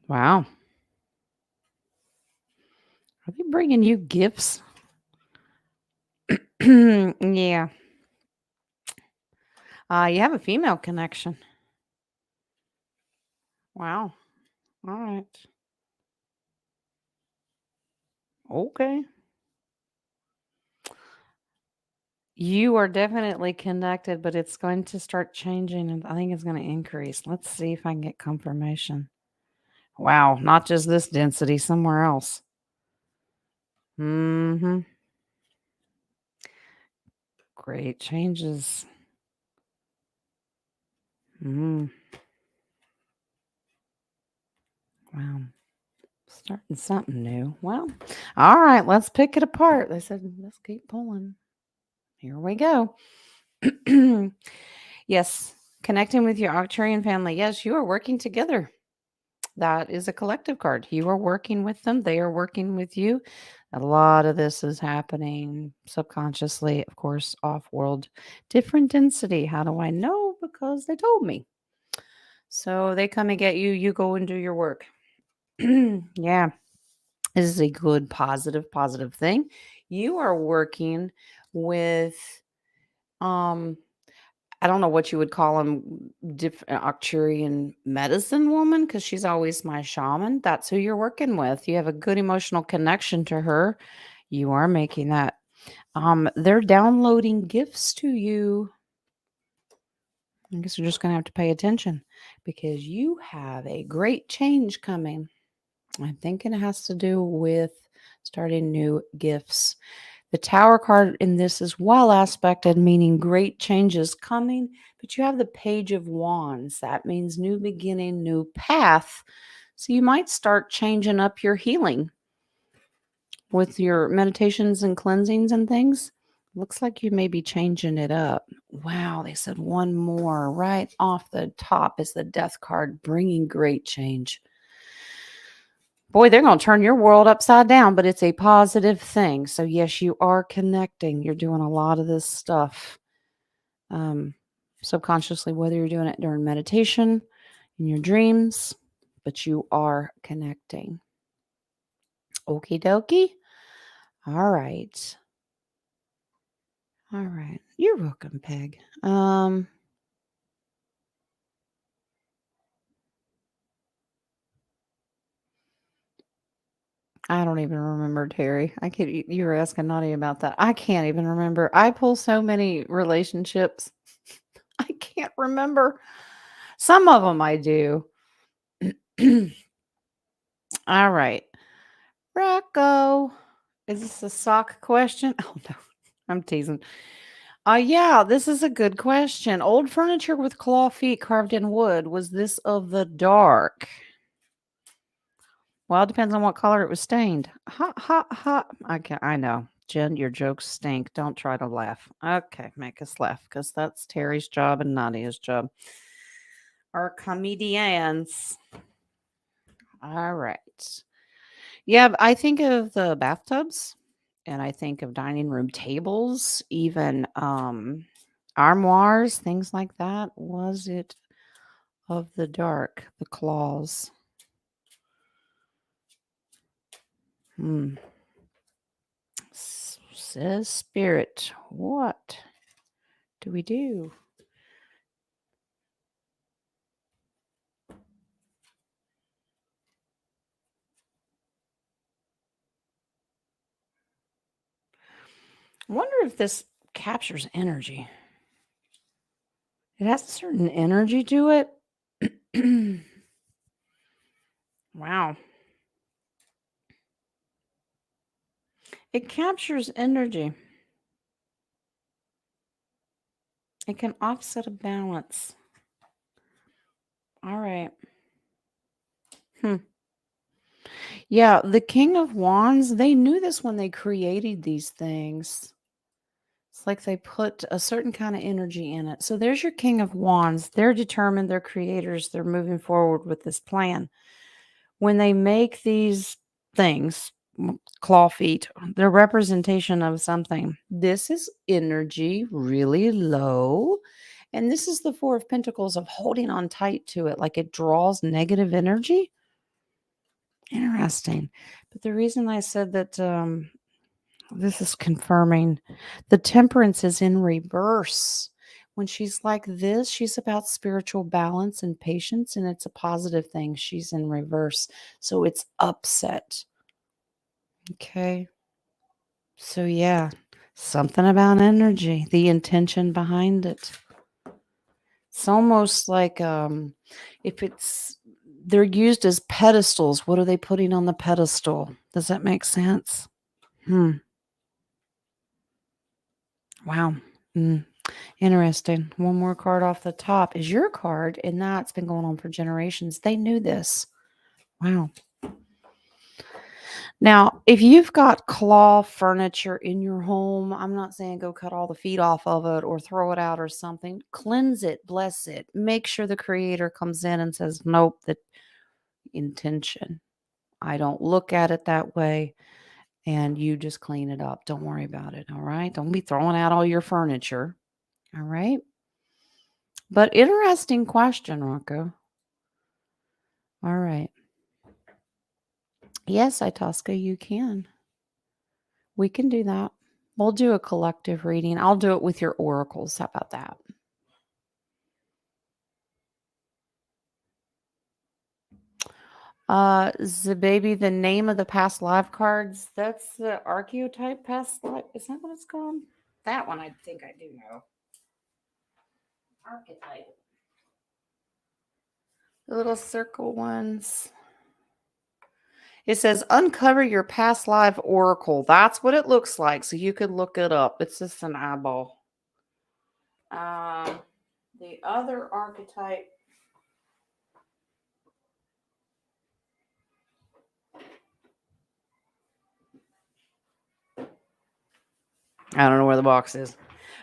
Wow. Are they bringing you gifts? Yeah. You have a female connection. Wow. All right. Okay. You are definitely connected, but it's going to start changing and I think it's going to increase. Let's see if I can get confirmation. Wow, not just this density, somewhere else. Mm-hmm. Great changes. Mm. Wow. Starting something new. Well, all right, let's pick it apart. They said, let's keep pulling. Here we go. Yes, connecting with your Arcturian family. Yes, you are working together. That is a collective card. You are working with them. They are working with you. A lot of this is happening subconsciously, of course, off world, different density. How do I know? Because they told me. So they come and get you, you go and do your work. Yeah, this is a good, positive thing. You are working with, um, I don't know what you would call him, different Arcturian medicine woman, because she's always my shaman. That's who you're working with. You have a good emotional connection to her. You are making that. They're downloading gifts to you. I guess you're just gonna have to pay attention because you have a great change coming. I'm thinking it has to do with starting new gifts. The Tower card in this is well aspected, meaning great changes coming, but you have the Page of Wands. That means new beginning, new path. So you might start changing up your healing with your meditations and cleansings and things. Looks like you may be changing it up. Wow, they said one more right off the top is the Death card, bringing great change. Boy, they're going to turn your world upside down, but it's a positive thing. So, yes, you are connecting. You're doing a lot of this stuff um, subconsciously, whether you're doing it during meditation, in your dreams, but you are connecting. Okie dokie. All right. All right. You're welcome, Peg. I don't even remember, Terry. You were asking Naughty about that. I can't even remember. I pull so many relationships. I can't remember. Some of them I do. All right. Rocco. Is this a sock question? Oh no. I'm teasing. Yeah, this is a good question. Old furniture with claw feet carved in wood. Was this of the dark? Well, it depends on what color it was stained. Ha ha ha. I know. Jen, your jokes stink. Don't try to laugh. Okay, make us laugh because that's Terry's job and Nadia's job. Our comedians. All right. Yeah, I think of the bathtubs and I think of dining room tables, even armoires, things like that. Was it of the dark, the claws? Hmm. Says spirit. What do we do? I wonder if this captures energy. It has a certain energy to it. Wow. It captures energy. It can offset a balance. All right. Hmm. Yeah, the King of Wands, they knew this when they created these things. It's like they put a certain kind of energy in it. So there's your King of Wands. They're determined, they're creators, they're moving forward with this plan. When they make these things, claw feet, they're representation of something. This is energy really low. And this is the Four of Pentacles of holding on tight to it, like it draws negative energy. Interesting. But the reason I said that this is confirming the Temperance is in reverse. When she's like this, she's about spiritual balance and patience, and it's a positive thing. She's in reverse. So it's upset. Okay. So, yeah, something about energy, the intention behind it. It's almost like if it's they're used as pedestals, what are they putting on the pedestal? Does that make sense? Hmm. Wow. Mm. Interesting. One more card off the top is your card, and that's been going on for generations. They knew this. Wow. Now, if you've got claw furniture in your home, I'm not saying go cut all the feet off of it or throw it out or something. Cleanse it, bless it. Make sure the creator comes in and says, nope, the intention. I don't look at it that way. and you just clean it up. Don't worry about it. All right. Don't be throwing out all your furniture. All right. But interesting question, Rocco. All right. Yes, Itasca, you can. We can do that. We'll do a collective reading. I'll do it with your oracles. How about that? The name of the past life cards. That's the archetype past life. Is that what it's called? That one I think I do know. Archetype. The little circle ones. It says uncover your past life oracle. That's what it looks like. So you could look it up. It's just an eyeball. The other archetype. I don't know where the box is.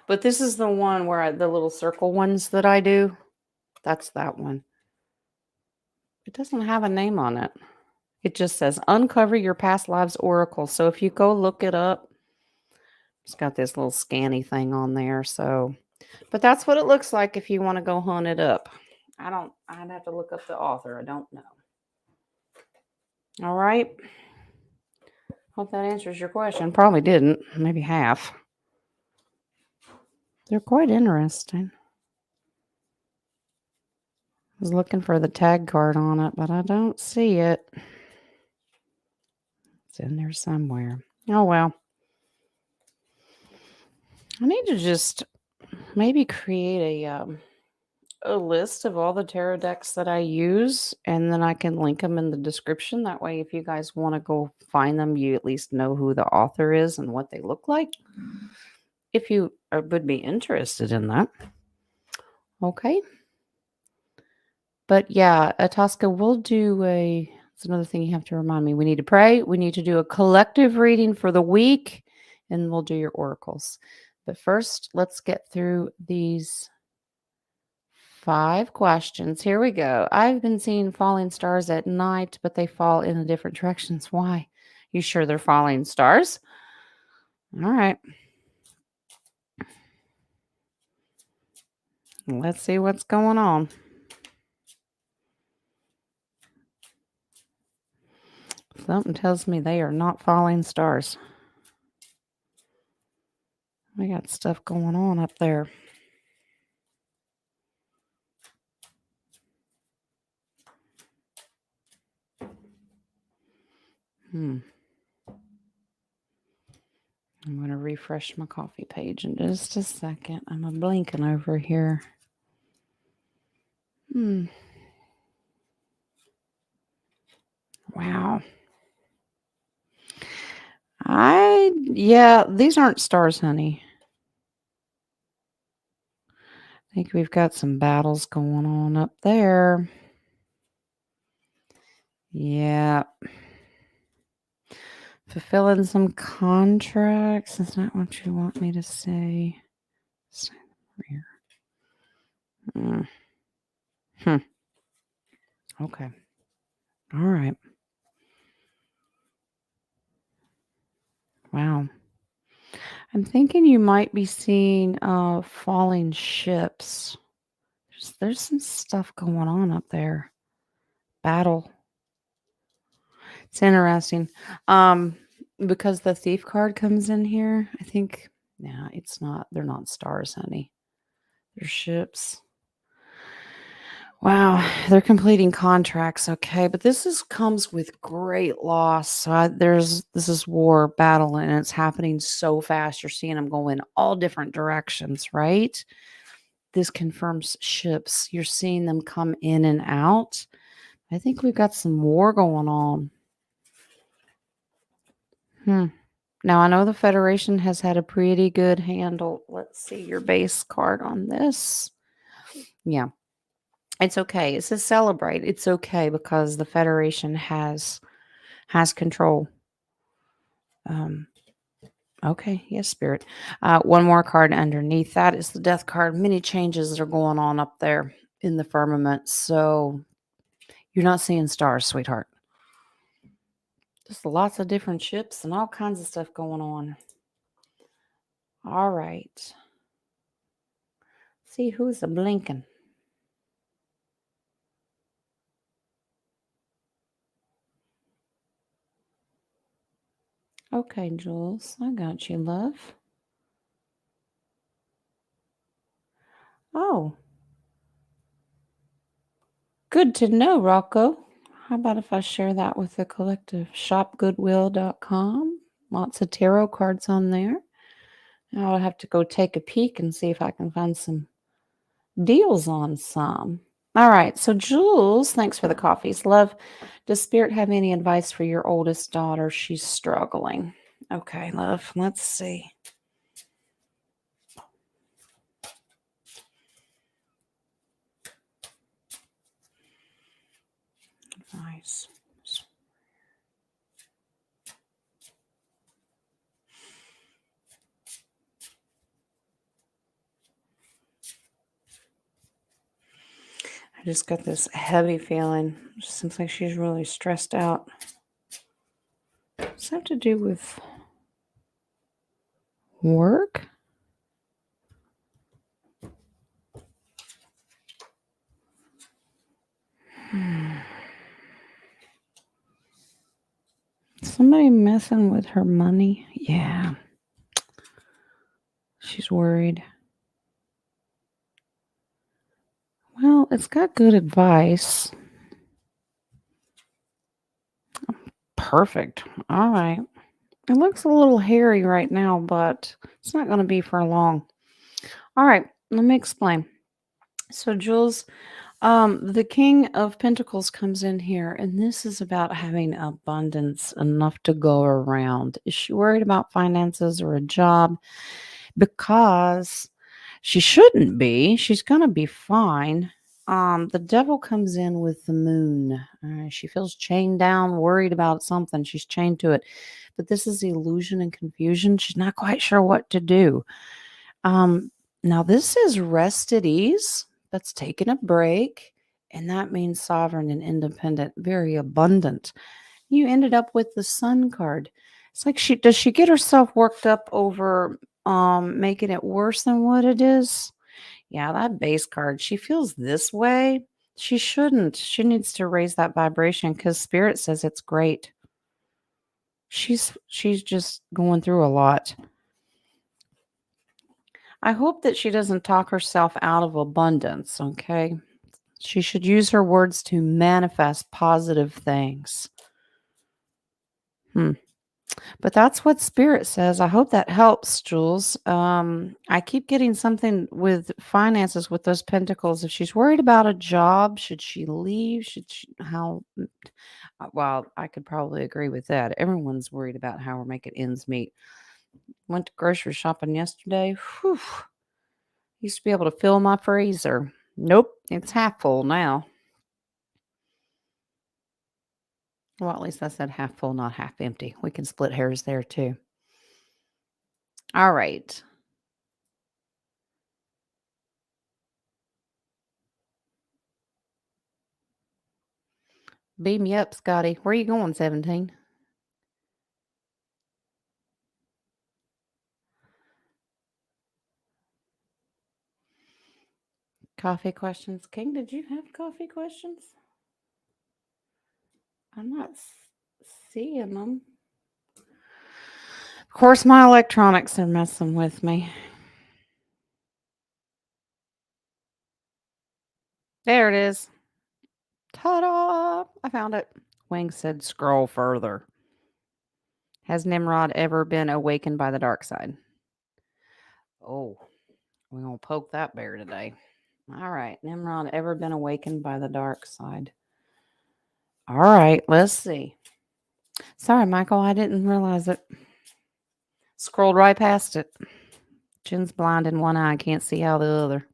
But this is the one where the little circle ones that I do. That's that one. It doesn't have a name on it. It just says uncover your past lives oracle. So if you go look it up, it's got this little scanny thing on there. So, but that's what it looks like if you want to go hunt it up. I'd have to look up the author. I don't know. All right. Hope that answers your question. Probably didn't. Maybe half. They're quite interesting. I was looking for the tag card on it, but I don't see it. It's in there somewhere. Oh, well. I need to just maybe create a list of all the tarot decks that I use, and then I can link them in the description. That way, if you guys want to go find them, you at least know who the author is and what they look like. If you would be interested in that. Okay. But yeah, Tosca, we'll do it's another thing you have to remind me. We need to pray. We need to do a collective reading for the week, and we'll do your oracles. But first, let's get through these 5 questions. Here we go. I've been seeing falling stars at night, but they fall in the different directions. Why? You sure they're falling stars? All right. Let's see what's going on. Something tells me they are not falling stars. We got stuff going on up there. I'm going to refresh my coffee page in just a second. I'm blinking over here. Wow. These aren't stars, honey. I think we've got some battles going on up there. Yeah. Fulfilling some contracts. Is that what you want me to say? Okay. All right. Wow. I'm thinking you might be seeing falling ships. There's some stuff going on up there. Battle. It's interesting. Because the thief card comes in here, I think it's not. They're not stars, honey. They're ships. Wow, they're completing contracts, okay, but comes with great loss. So this is war, battle, and it's happening so fast. You're seeing them go in all different directions, right? This confirms ships. You're seeing them come in and out. I think we've got some war going on. Now, I know the Federation has had a pretty good handle. Let's see your base card on this. Yeah. It's okay. It says celebrate. It's okay because the Federation has control. Okay. Yes, Spirit. One more card underneath that is the Death card. Many changes are going on up there in the firmament. So you're not seeing stars, sweetheart. Just lots of different ships and all kinds of stuff going on. All right. See who's a blinking. Okay, Jules, I got you, love. Oh, good to know, Rocco. How about if I share that with the collective? Shopgoodwill.com. Lots of tarot cards on there. I'll have to go take a peek and see if I can find some deals on some. All right. So, Jules, thanks for the coffees. Love, does Spirit have any advice for your oldest daughter? She's struggling. Okay, love. Let's see. Advice. I just got this heavy feeling. It seems like she's really stressed out. Does that have to do with work? Somebody messing with her money? Yeah. She's worried. Well, it's got good advice. Perfect. All right. It looks a little hairy right now, but it's not going to be for long. All right. Let me explain. So, Jules, the King of Pentacles comes in here, and this is about having abundance enough to go around. Is she worried about finances or a job? Because she shouldn't be. She's going to be fine. The devil comes in with the moon. She feels chained down, worried about something. She's chained to it. But this is illusion and confusion. She's not quite sure what to do. Now, this is rest at ease. That's taking a break. And that means sovereign and independent, very abundant. You ended up with the Sun card. It's like does she get herself worked up over making it worse than what it is? Yeah, that base card. She feels this way. She shouldn't. She needs to raise that vibration because spirit says it's great. She's just going through a lot. I hope that she doesn't talk herself out of abundance, okay? She should use her words to manifest positive things. But that's what spirit says. I hope that helps, Jules. I keep getting something with finances with those pentacles. If she's worried about a job, should she leave? Should she, how? Well, I could probably agree with that. Everyone's worried about how we're making ends meet. Went to grocery shopping yesterday. Whew. Used to be able to fill my freezer. Nope, it's half full now. Well, at least I said half full, not half empty. We can split hairs there too. All right. Beam me up, Scotty. Where you going, 17? Coffee questions. King, did you have coffee questions? I'm not seeing them. Of course, my electronics are messing with me. There it is. Ta-da! I found it. Wing said scroll further. Has Nimrod ever been awakened by the dark side? Oh, we're going to poke that bear today. All right. Nimrod ever been awakened by the dark side? All right. Let's see. Sorry, Michael. I didn't realize it. Scrolled right past it. Jen's blind in one eye. Can't see out the other.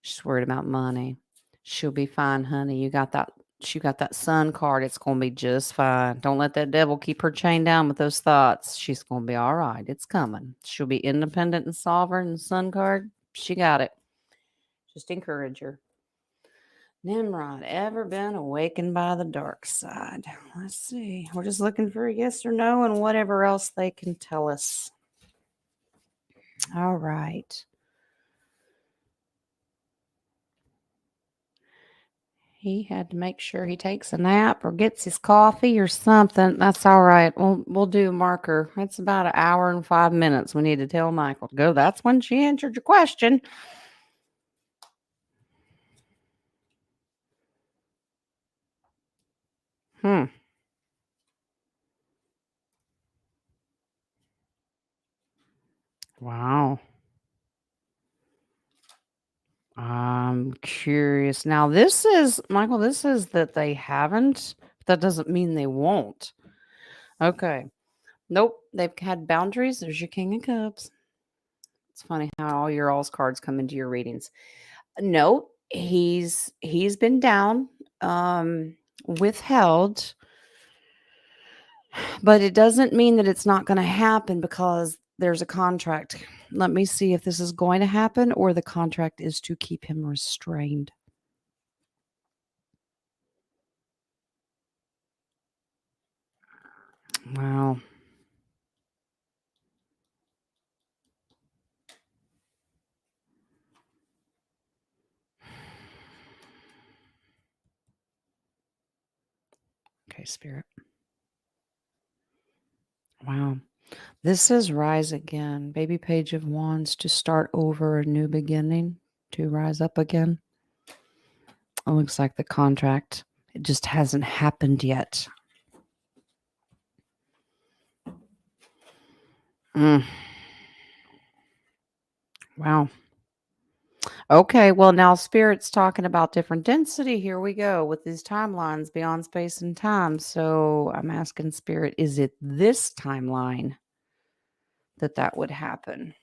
She's worried about money. She'll be fine, honey. You got that. She got that sun card. It's going to be just fine. Don't let that devil keep her chained down with those thoughts. She's going to be all right. It's coming. She'll be independent and sovereign. And sun card, she got it. Just encourage her. Nimrod, ever been awakened by the dark side? Let's see. We're just looking for a yes or no and whatever else they can tell us. All right. He had to make sure he takes a nap or gets his coffee or something. That's all right. We'll do a marker. It's about an hour and 5 minutes. We need to tell Michael to go. That's when she answered your question. Hmm. Wow. I'm curious. Now, this is, Michael, this is that they haven't. That doesn't mean they won't. Okay. Nope. They've had boundaries. There's your King of Cups. It's funny how all your alls cards come into your readings. No, he's been down, withheld, but it doesn't mean that it's not going to happen because there's a contract. Let me see if this is going to happen or the contract is to keep him restrained. Wow. Okay, Spirit. Wow. This is rise again. Baby Page of Wands to start over a new beginning, to rise up again. It looks like the contract, it just hasn't happened yet. Mm. Wow. Okay, well, now Spirit's talking about different density. Here we go with these timelines beyond space and time. So I'm asking Spirit, is it this timeline that would happen?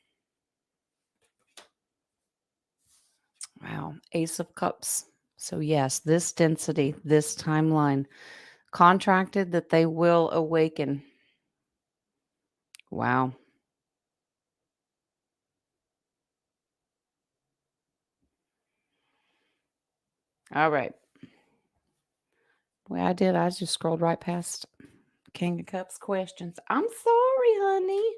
Wow, Ace of Cups. So, yes, this density, this timeline, contracted that they will awaken. Wow. All right. The way I did, I just scrolled right past King of Cups questions. I'm sorry, honey.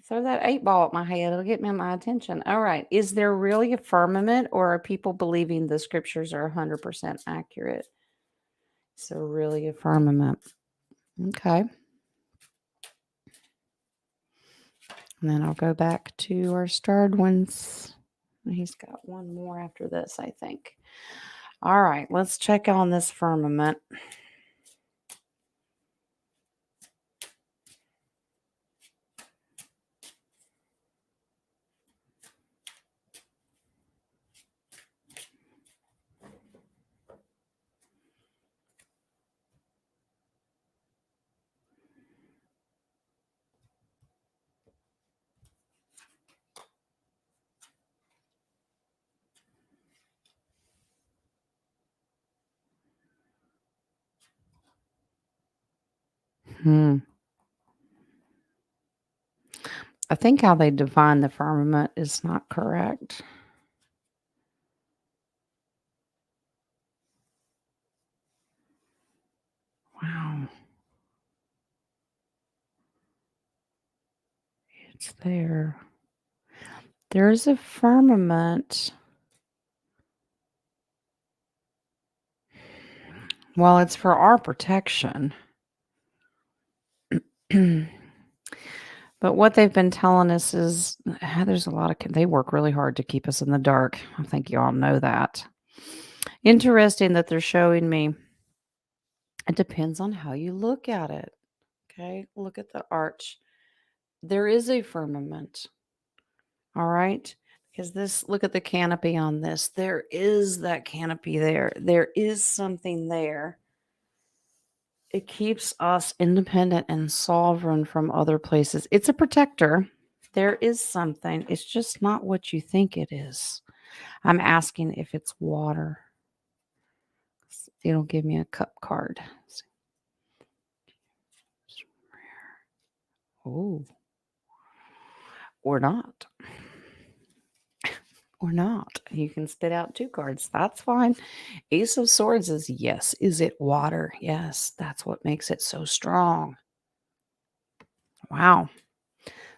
Throw that 8 ball at my head. It'll get me my attention. All right. Is there really a firmament or are people believing the scriptures are 100% accurate? So really a firmament. Okay. And then I'll go back to our starred ones. He's got one more after this, I think. All right. Let's check on this firmament. Hmm. I think how they define the firmament is not correct. Wow. It's there. There's a firmament. Well, it's for our protection. But what they've been telling us is there's a lot of they work really hard to keep us in the dark. I think you all know that. Interesting that they're showing me. It depends on how you look at it. Okay, look at the arch. There is a firmament. All right, because this, look at the canopy on this. There is that canopy there. There is something there. It keeps us independent and sovereign from other places. It's a protector. There is something. It's just not what you think it is. I'm asking if it's water. It'll give me a cup card. Oh, or not. or not. You can spit out 2 cards. That's fine. Ace of Swords is yes. Is it water? Yes. That's what makes it so strong. Wow.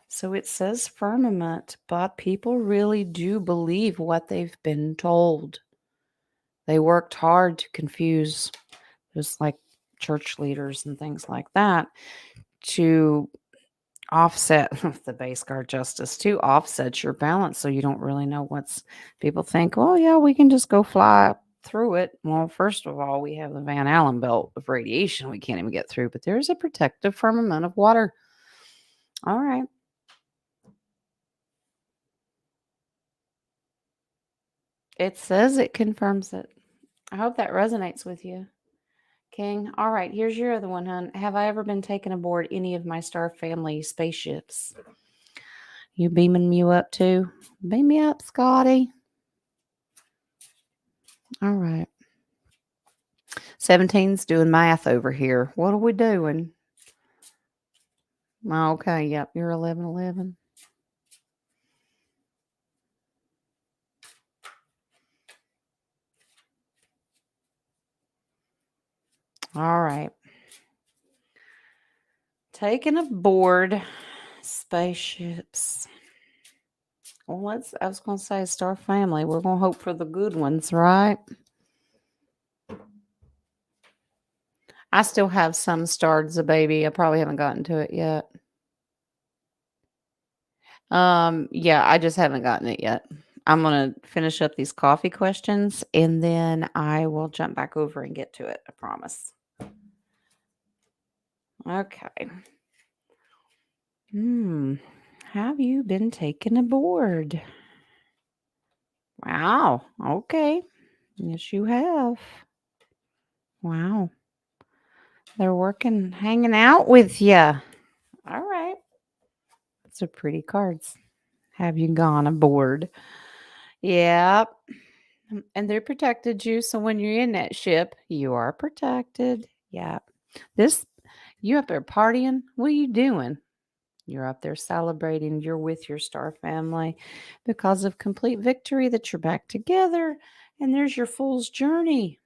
So it says firmament, but people really do believe what they've been told. They worked hard to confuse, just like church leaders and things like that, to offset the base card justice, to offset your balance so you don't really know what's. People think, oh, yeah, we can just go fly through it. Well, first of all, we have the Van Allen belt of radiation we can't even get through, but there's a protective firmament of water. All right. It says it confirms it. I hope that resonates with you, King. All right, here's your other one, hon. Have I ever been taken aboard any of my star family spaceships? You beaming me up too? Beam me up, Scotty. All right. 17's doing math over here. What are we doing? Okay, yep, you're 1111. All right. Taking aboard spaceships. Well, I was going to say star family. We're going to hope for the good ones, right? I still have some starred as a baby. I probably haven't gotten to it yet. Yeah, I just haven't gotten it yet. I'm gonna finish up these coffee questions and then I will jump back over and get to it. I promise. Okay. Have you been taken aboard? Wow. Okay. Yes, you have. Wow. They're working, hanging out with you. All right. Those are pretty cards. Have you gone aboard? Yep. And they protected you. So when you're in that ship, you are protected. Yeah. This, you up there partying? What are you doing? You're up there celebrating. You're with your star family because of complete victory that you're back together. And there's your fool's journey.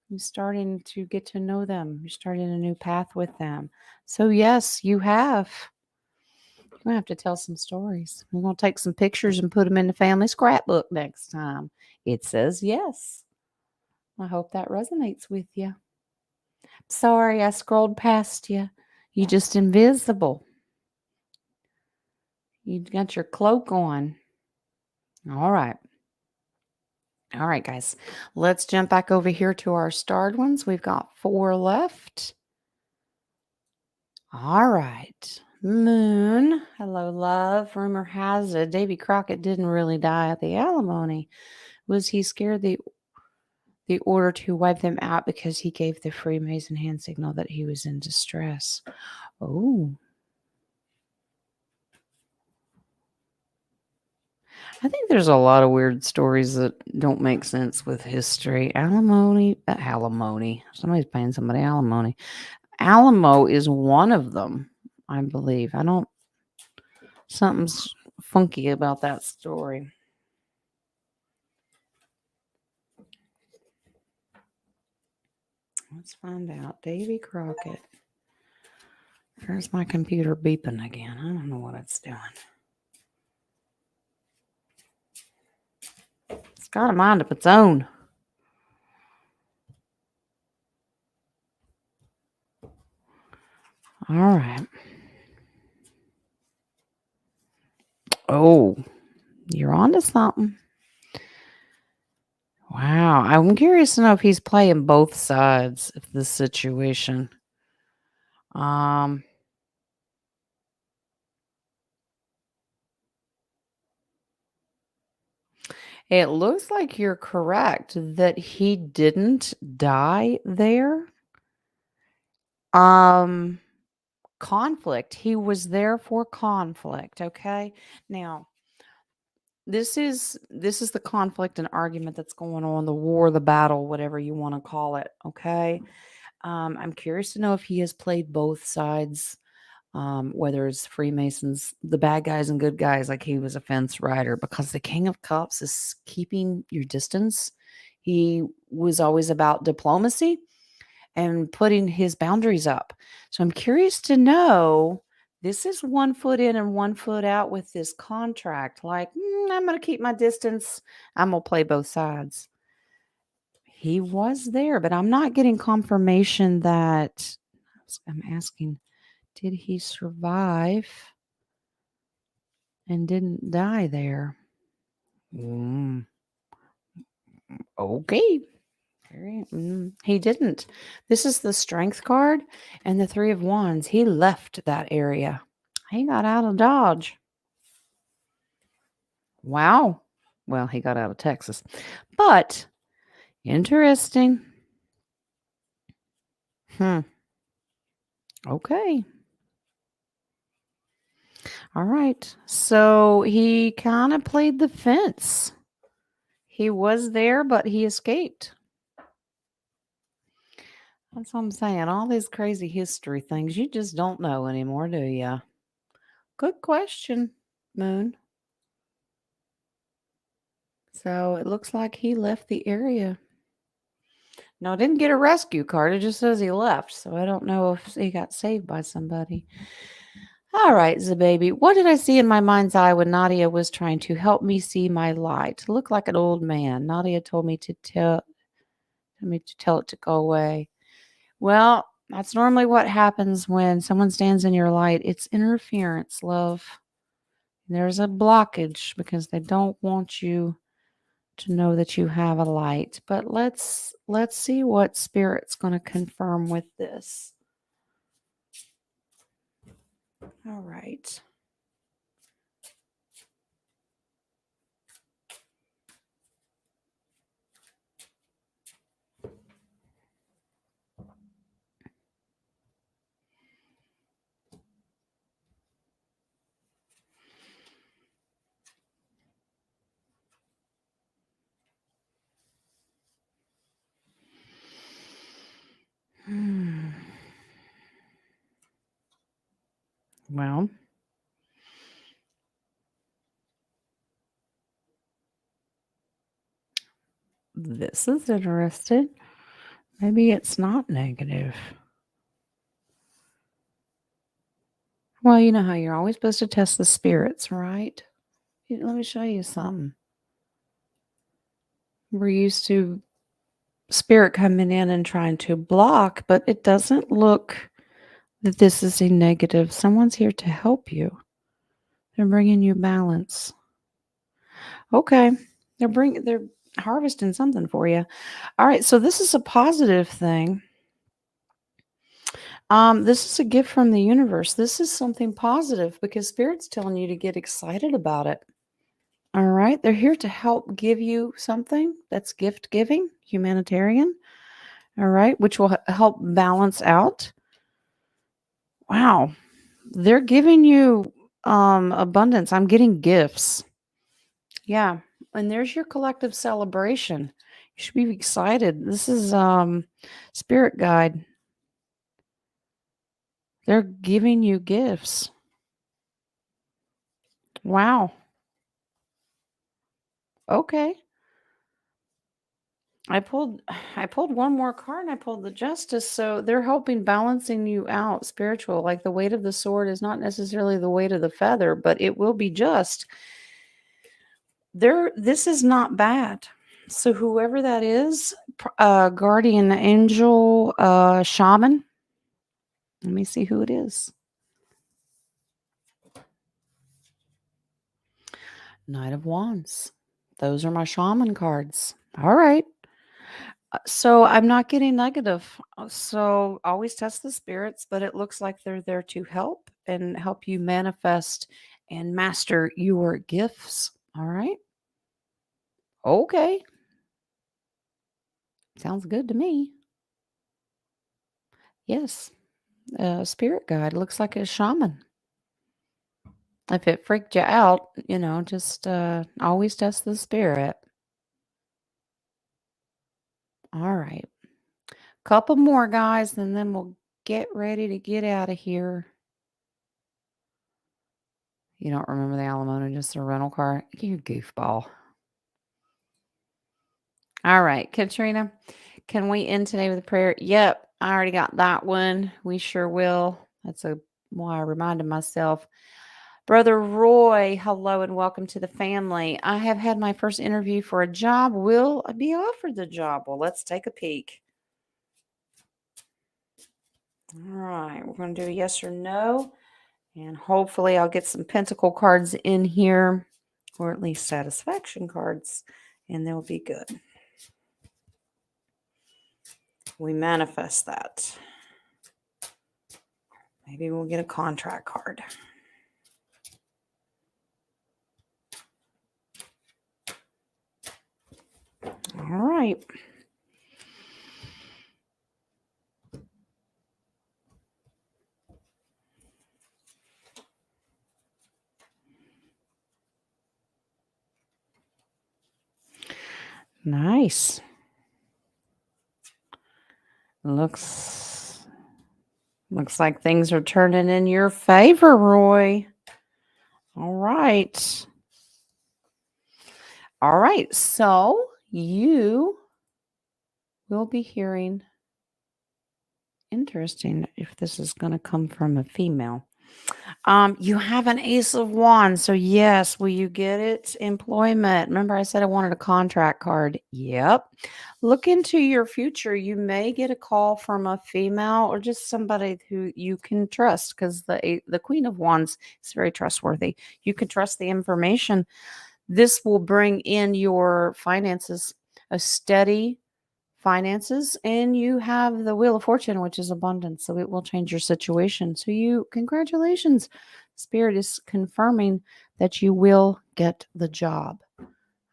You're starting to get to know them. You're starting a new path with them. So, yes, you have. You're going to have to tell some stories. We're going to take some pictures and put them in the family scrapbook next time. It says yes. I hope that resonates with you. Sorry, I scrolled past you. You just invisible. You got your cloak on. All right. All right, guys. Let's jump back over here to our starred ones. We've got 4 left. All right. Moon. Hello, love. Rumor has it Davy Crockett didn't really die at the alimony. Was he scared the order to wipe them out because he gave the Freemason hand signal that he was in distress? Oh. I think there's a lot of weird stories that don't make sense with history. Alimony. Somebody's paying somebody alimony. Alamo is one of them, I believe. Something's funky about that story. Let's find out. Davy Crockett. There's my computer beeping again. I don't know what it's doing. It's got a mind of its own. All right. Oh, you're on to something. Wow. I'm curious to know if he's playing both sides of the situation. It looks like you're correct that he didn't die there. Conflict. He was there for conflict, okay? Now, this is the conflict and argument that's going on, the war, the battle, whatever you want to call it, okay? I'm curious to know if he has played both sides. whether it's Freemasons, the bad guys and good guys, like he was a fence rider, because the King of Cups is keeping your distance. He was always about diplomacy and putting his boundaries up. So I'm curious to know, this is 1 foot in and 1 foot out with this contract. Like, I'm going to keep my distance. I'm going to play both sides. He was there, but I'm not getting confirmation that I'm asking, did he survive and didn't die there? Mm, okay. He didn't. This is the strength card and the 3 of Wands. He left that area. He got out of Dodge. Wow. Well, he got out of Texas. But interesting. Hmm. Okay. All right. So he kind of played the fence. He was there, but he escaped. That's what I'm saying. All these crazy history things, you just don't know anymore, do you? Good question, Moon. So it looks like he left the area. No, I didn't get a rescue card. It just says he left. So I don't know if he got saved by somebody. All right, Zababy. What did I see in my mind's eye when Nadia was trying to help me see my light? Looked like an old man. Nadia told me to tell it to go away. Well, that's normally what happens when someone stands in your light. It's interference, love. There's a blockage because they don't want you to know that you have a light. But let's see what spirit's going to confirm with this. All right. Well, this is interesting. Maybe it's not negative. Well, you know how you're always supposed to test the spirits, right? Let me show you something. We're used to spirit coming in and trying to block, but it doesn't look that this is a negative. Someone's here to help you. They're bringing you balance. Okay. They're harvesting something for you. All right, so this is a positive thing. This is a gift from the universe. This is something positive because spirit's telling you to get excited about it. All right, they're here to help give you something that's gift giving, humanitarian. All right, which will help balance out. Wow, they're giving you abundance. I'm getting gifts. Yeah, and there's your collective celebration. You should be excited. This is spirit guide. They're giving you gifts. Wow. Okay. I pulled one more card and I pulled the Justice. So they're helping balancing you out spiritual. Like the weight of the sword is not necessarily the weight of the feather, but it will be just. This is not bad. So whoever that is, guardian angel, shaman. Let me see who it is. Knight of Wands. Those are my shaman cards. All right. So I'm not getting negative. So always test the spirits, but it looks like they're there to help and help you manifest and master your gifts. All right. Okay. Sounds good to me. Yes. Spirit guide looks like a shaman. If it freaked you out, just always test the spirit. All right. Couple more guys, and then we'll get ready to get out of here. You don't remember the alimony, just a rental car? You goofball. All right, Katrina, can we end today with a prayer? Yep, I already got that one. We sure will. That's why I reminded myself. Brother Roy, hello and welcome to the family. I have had my first interview for a job. Will I be offered the job? Well, let's take a peek. All right, we're going to do a yes or no. And hopefully I'll get some pentacle cards in here, or at least satisfaction cards, and they'll be good. We manifest that. Maybe we'll get a contract card. All right. Nice. Looks like things are turning in your favor, Roy. All right. All right. So you will be hearing. Interesting if this is going to come from a female. You have an Ace of Wands. So yes, will you get it? Employment. Remember I said I wanted a contract card. Yep. Look into your future. You may get a call from a female or just somebody who you can trust, because the Queen of Wands is very trustworthy. You can trust the information. This will bring in your finances, a steady finances, and you have the Wheel of Fortune, which is abundance. So it will change your situation. So congratulations. Spirit is confirming that you will get the job.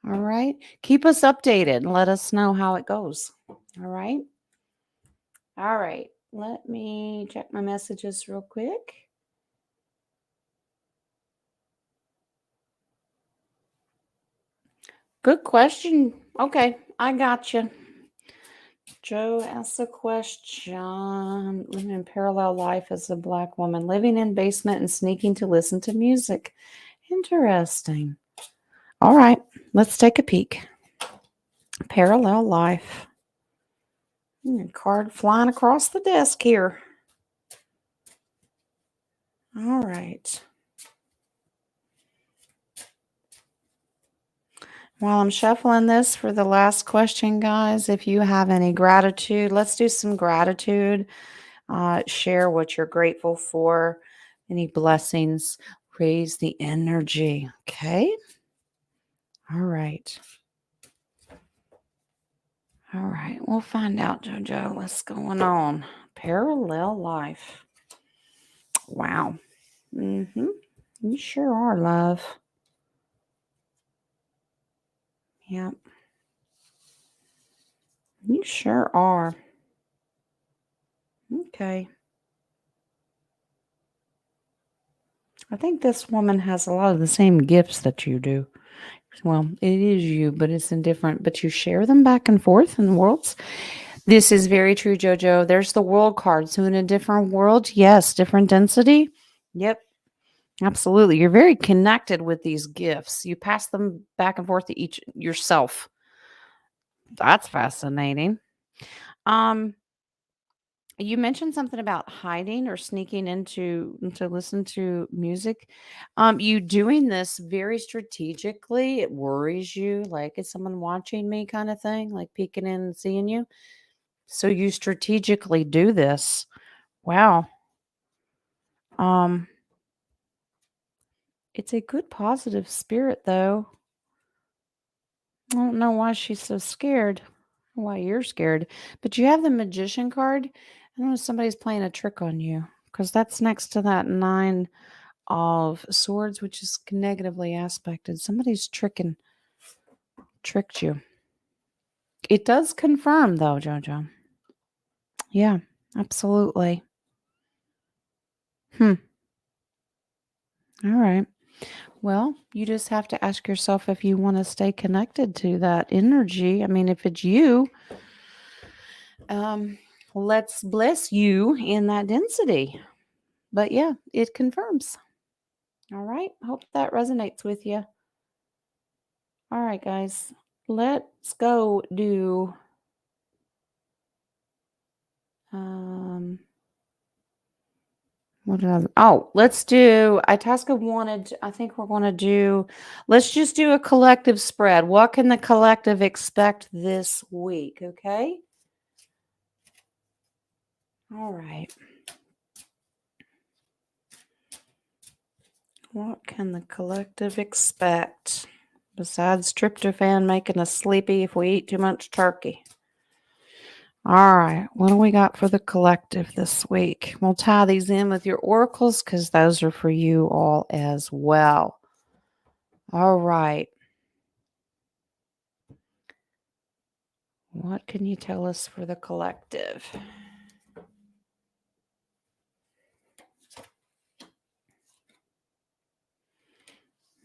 All right. Keep us updated and let us know how it goes. All right. All right. Let me check my messages real quick. Good question. Okay. I got you. Joe asked a question. Living in parallel life as a Black woman, living in basement and sneaking to listen to music. Interesting. All right, let's take a peek. Parallel life. Card flying across the desk here. All right. While I'm shuffling this for the last question, guys, if you have any gratitude, let's do some gratitude. Share what you're grateful for, any blessings, raise the energy. Okay. All right. All right. We'll find out, JoJo, what's going on. Parallel life. Wow. Mm-hmm. You sure are, love. Yep. You sure are. Okay. I think this woman has a lot of the same gifts that you do. Well, it is you, but it's in different, but you share them back and forth in the worlds. This is very true, JoJo. There's the world card. So in a different world, yes, different density. Yep. Absolutely. You're very connected with these gifts. You pass them back and forth to each yourself. That's fascinating. Um, you mentioned something about hiding or sneaking into to listen to music. You doing this very strategically. It worries you, like, is someone watching me kind of thing, like peeking in and seeing you. So you strategically do this. Wow. Um, it's a good positive spirit though. I don't know why she's so scared. Why you're scared. But you have the magician card. I don't know if somebody's playing a trick on you, because that's next to that 9 of swords, which is negatively aspected. Somebody's tricked you. It does confirm though, Jojo. Yeah, absolutely. All right. Well, you just have to ask yourself if you want to stay connected to that energy. I mean, if it's you, let's bless you in that density. But yeah, it confirms. All right. Hope that resonates with you. All right, guys. Let's go do um what did let's do Itasca wanted I think we're going to do let's just do a collective spread. What can the collective expect this week, okay? All right. What can the collective expect besides tryptophan making us sleepy if we eat too much turkey? All right, what do we got for the collective this week? We'll tie these in with your oracles because those are for you all as well. All right. What can you tell us for the collective?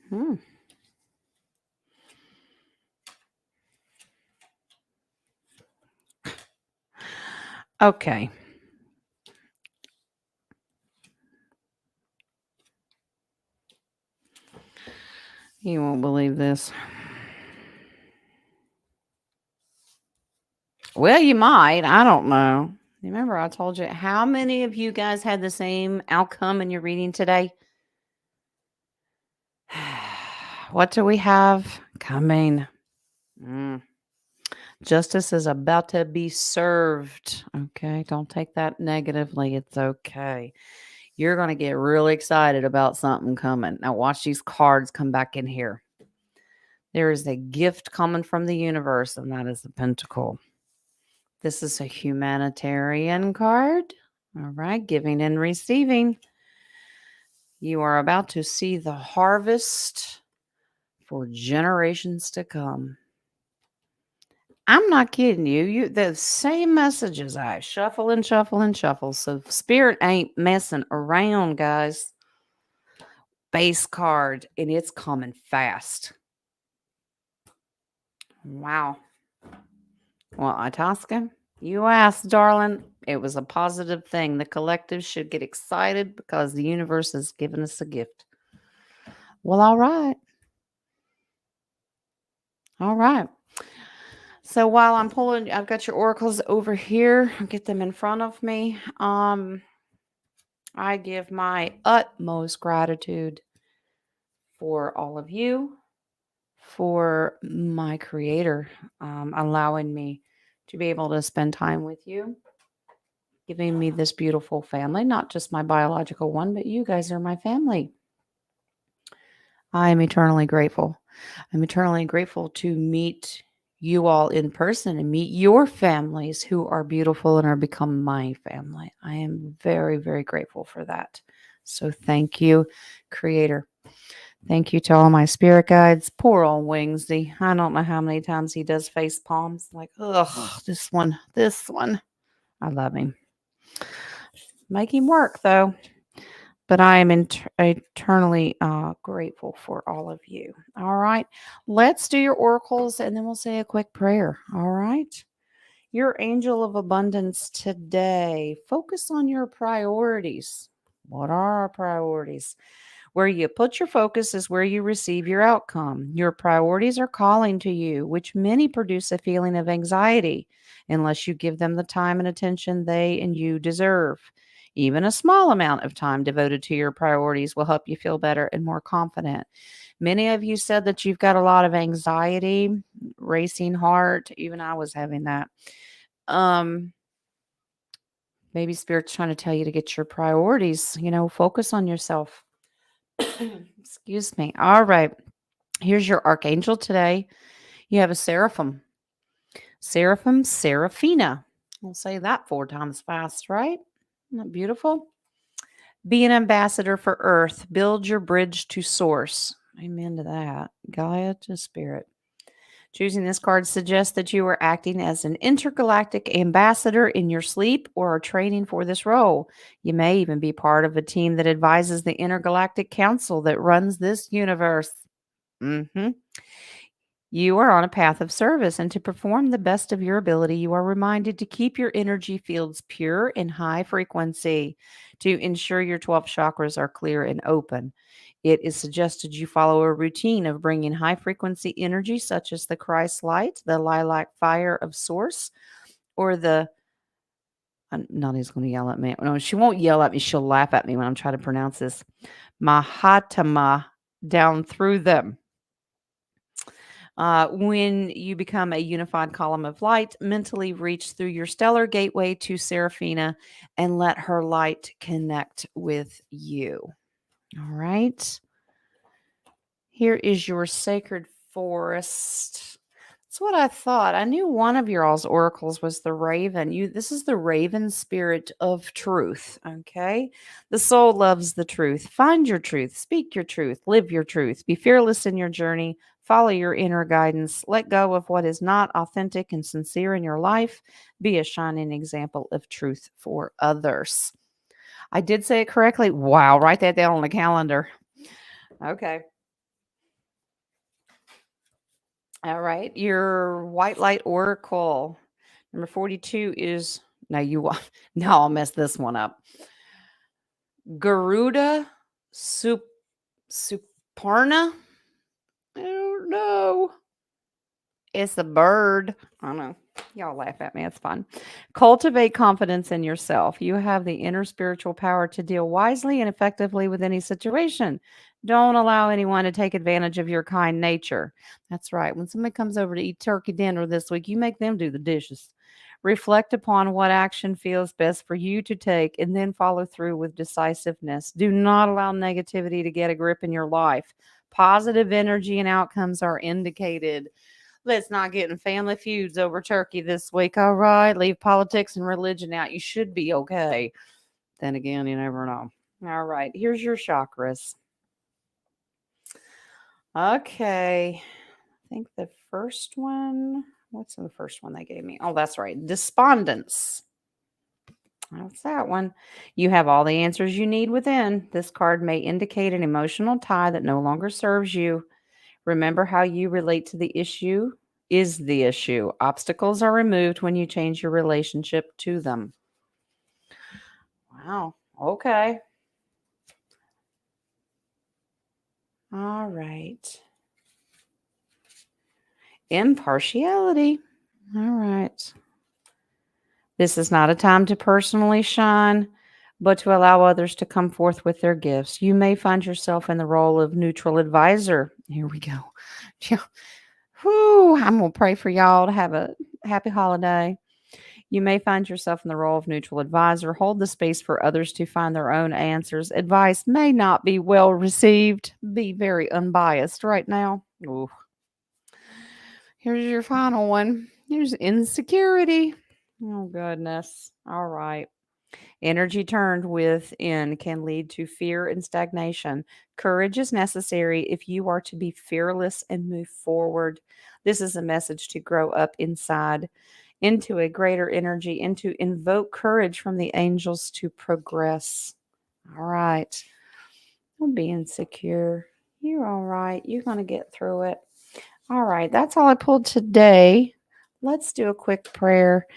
Hmm. Okay. You won't believe this. Well, you might. I don't know. Remember, I told you how many of you guys had the same outcome in your reading today? What do we have coming? Justice is about to be served. Okay. Don't take that negatively. It's okay. You're going to get really excited about something coming. Now, watch these cards come back in here. There is a gift coming from the universe, and that is the Pentacle. This is a humanitarian card. All right. Giving and receiving. You are about to see the harvest for generations to come. I'm not kidding you. The same messages I shuffle and shuffle and shuffle. So spirit ain't messing around, guys. Base card, and it's coming fast. Wow. Well, Itasca, you asked, darling. It was a positive thing. The collective should get excited because the universe has given us a gift. Well, all right. All right. So while I'm pulling, I've got your oracles over here. I'll get them in front of me. I give my utmost gratitude for all of you, for my creator, allowing me to be able to spend time with you, giving me this beautiful family, not just my biological one, but you guys are my family. I am eternally grateful. I'm eternally grateful to meet you all in person and meet your families who are beautiful and are become my family. I am very, very grateful for that. So thank you, Creator. Thank you to all my spirit guides. Poor old Wingsy. I don't know how many times he does face palms. Like, ugh, this one. I love him. Make him work, though. But I am eternally grateful for all of you. All right. Let's do your oracles and then we'll say a quick prayer. All right. Your angel of abundance today. Focus on your priorities. What are our priorities? Where you put your focus is where you receive your outcome. Your priorities are calling to you, which many produce a feeling of anxiety unless you give them the time and attention they and you deserve. Even a small amount of time devoted to your priorities will help you feel better and more confident. Many of you said that you've got a lot of anxiety, racing heart. Even I was having that. Maybe Spirit's trying to tell you to get your priorities, focus on yourself. Excuse me. All right. Here's your archangel today. You have a seraphim. Seraphim, Seraphina. We'll say that 4 times fast, right? Isn't that beautiful? Be an ambassador for Earth. Build your bridge to source. Amen to that. Gaia to spirit. Choosing this card suggests that you are acting as an intergalactic ambassador in your sleep or are training for this role. You may even be part of a team that advises the intergalactic council that runs this universe. You are on a path of service, and to perform the best of your ability, you are reminded to keep your energy fields pure and high frequency to ensure your 12 chakras are clear and open. It is suggested you follow a routine of bringing high frequency energy, such as the Christ light, the lilac fire of Source, or the Nani's going to yell at me. No, she won't yell at me. She'll laugh at me when I'm trying to pronounce this. Mahatma down through them. When you become a unified column of light, mentally reach through your stellar gateway to Seraphina and let her light connect with you. All right. Here is your sacred forest. That's what I thought. I knew one of your all's oracles was the raven. This is the raven spirit of truth. Okay. The soul loves the truth. Find your truth, speak your truth, live your truth, be fearless in your journey, follow your inner guidance, let go of what is not authentic and sincere in your life, be a shining example of truth for others. I did say it correctly. Wow. Write that down on the calendar. Okay. All right. Your white light oracle. Number 42 is now now I'll mess this one up. Garuda Suparna. I don't know. It's a bird. I don't know. Y'all laugh at me. It's fun. Cultivate confidence in yourself. You have the inner spiritual power to deal wisely and effectively with any situation. Don't allow anyone to take advantage of your kind nature. That's right. When somebody comes over to eat turkey dinner this week, you make them do the dishes. Reflect upon what action feels best for you to take and then follow through with decisiveness. Do not allow negativity to get a grip in your life. Positive energy and outcomes are indicated. Let's not get in family feuds over turkey this week. All right. Leave politics and religion out. You should be okay. Then again, you never know. All right. Here's your chakras. Okay. I think the first one, what's in the first one they gave me? Oh, that's right. Despondence. That's that one. You have all the answers you need within. This card may indicate an emotional tie that no longer serves you. Remember how you relate to the issue is the issue. Obstacles are removed when you change your relationship to them. Wow. Okay. All right. Impartiality. All right. This is not a time to personally shine, but to allow others to come forth with their gifts. You may find yourself in the role of neutral advisor. Here we go. Yeah. Whew, I'm going to pray for y'all to have a happy holiday. You may find yourself in the role of neutral advisor. Hold the space for others to find their own answers. Advice may not be well received. Be very unbiased right now. Ooh. Here's your final one. Here's insecurity. Oh, goodness. All right. Energy turned within can lead to fear and stagnation. Courage is necessary if you are to be fearless and move forward. This is a message to grow up inside into a greater energy and to invoke courage from the angels to progress. All right. Don't be insecure. You're all right. You're going to get through it. All right. That's all I pulled today. Let's do a quick prayer.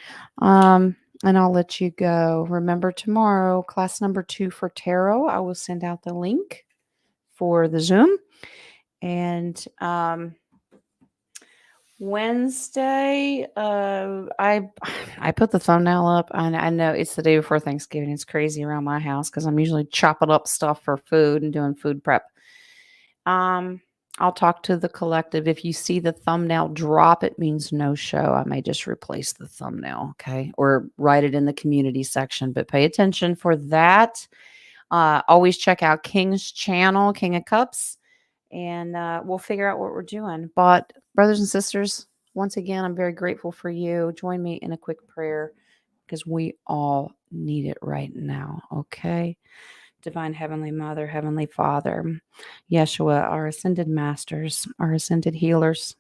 And I'll let you go. Remember tomorrow, class number 2 for tarot. I will send out the link for the Zoom. And Wednesday, I put the thumbnail up. I know it's the day before Thanksgiving. It's crazy around my house because I'm usually chopping up stuff for food and doing food prep. I'll talk to the collective. If you see the thumbnail drop, it means no show. I may just replace the thumbnail, okay? Or write it in the community section, but pay attention for that. Always check out King's channel, King of Cups, and we'll figure out what we're doing. But brothers and sisters, once again, I'm very grateful for you. Join me in a quick prayer because we all need it right now, okay? Divine Heavenly Mother, Heavenly Father, Yeshua, our ascended masters, our ascended healers,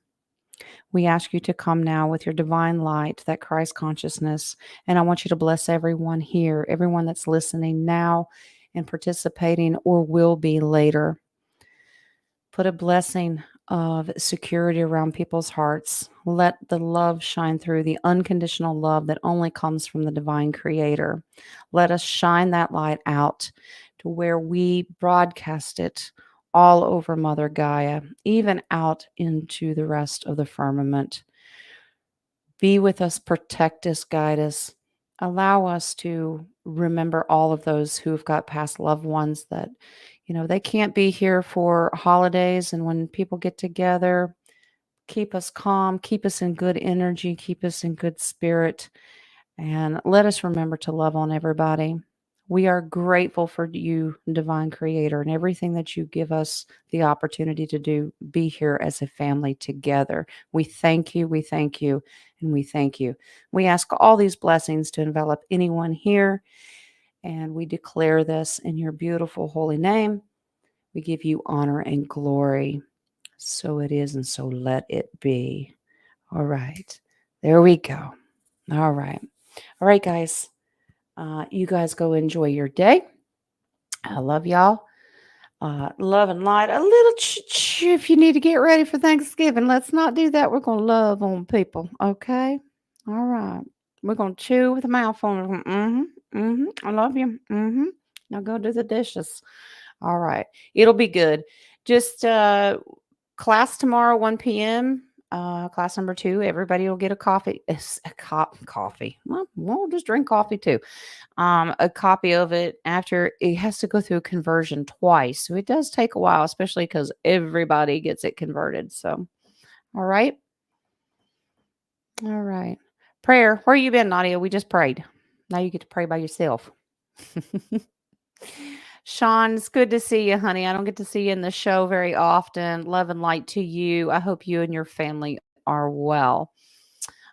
we ask you to come now with your divine light, that Christ consciousness. And I want you to bless everyone here, everyone that's listening now and participating or will be later. Put a blessing of security around people's hearts. Let the love shine through, the unconditional love that only comes from the divine creator. Let us shine that light out to where we broadcast it all over Mother Gaia, even out into the rest of the firmament. Be with us, protect us, guide us. Allow us to remember all of those who've got past loved ones that, they can't be here for holidays. And when people get together, keep us calm, keep us in good energy, keep us in good spirit, and let us remember to love on everybody. We are grateful for you, Divine Creator, and everything that you give us the opportunity to do, be here as a family together. We thank you, we thank you, and we thank you. We ask all these blessings to envelop anyone here, and we declare this in your beautiful holy name. We give you honor and glory. So it is, and so let it be. All right. There we go. All right. All right, guys. You guys go enjoy your day. I love y'all. Love and light. A little if you need to get ready for Thanksgiving. Let's not do that. We're going to love on people. Okay. All right. We're going to chew with a mouth on. Mm-hmm. Mm-hmm. I love you. Mm-hmm. Now go do the dishes. All right. It'll be good. Just class tomorrow, 1 p.m. Class number 2. Everybody will get a coffee. Coffee. Well, we'll just drink coffee too. A copy of it after it has to go through a conversion twice. So it does take a while, especially because everybody gets it converted. So, all right. All right. Prayer. Where you been, Nadia? We just prayed. Now you get to pray by yourself. Sean, it's good to see you, honey. I don't get to see you in the show very often. Love and light to you. I hope you and your family are well.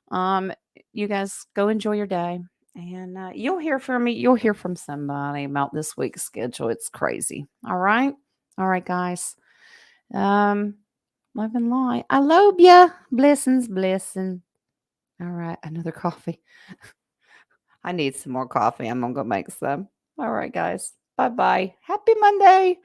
Um, you guys go enjoy your day, and you'll hear from me. You'll hear from somebody about this week's schedule. It's crazy. All right, guys. Um, love and light. I love ya. Blessings, blessing. All right, another coffee. I need some more coffee. I'm gonna go make some. All right, guys. Bye bye. Happy Monday.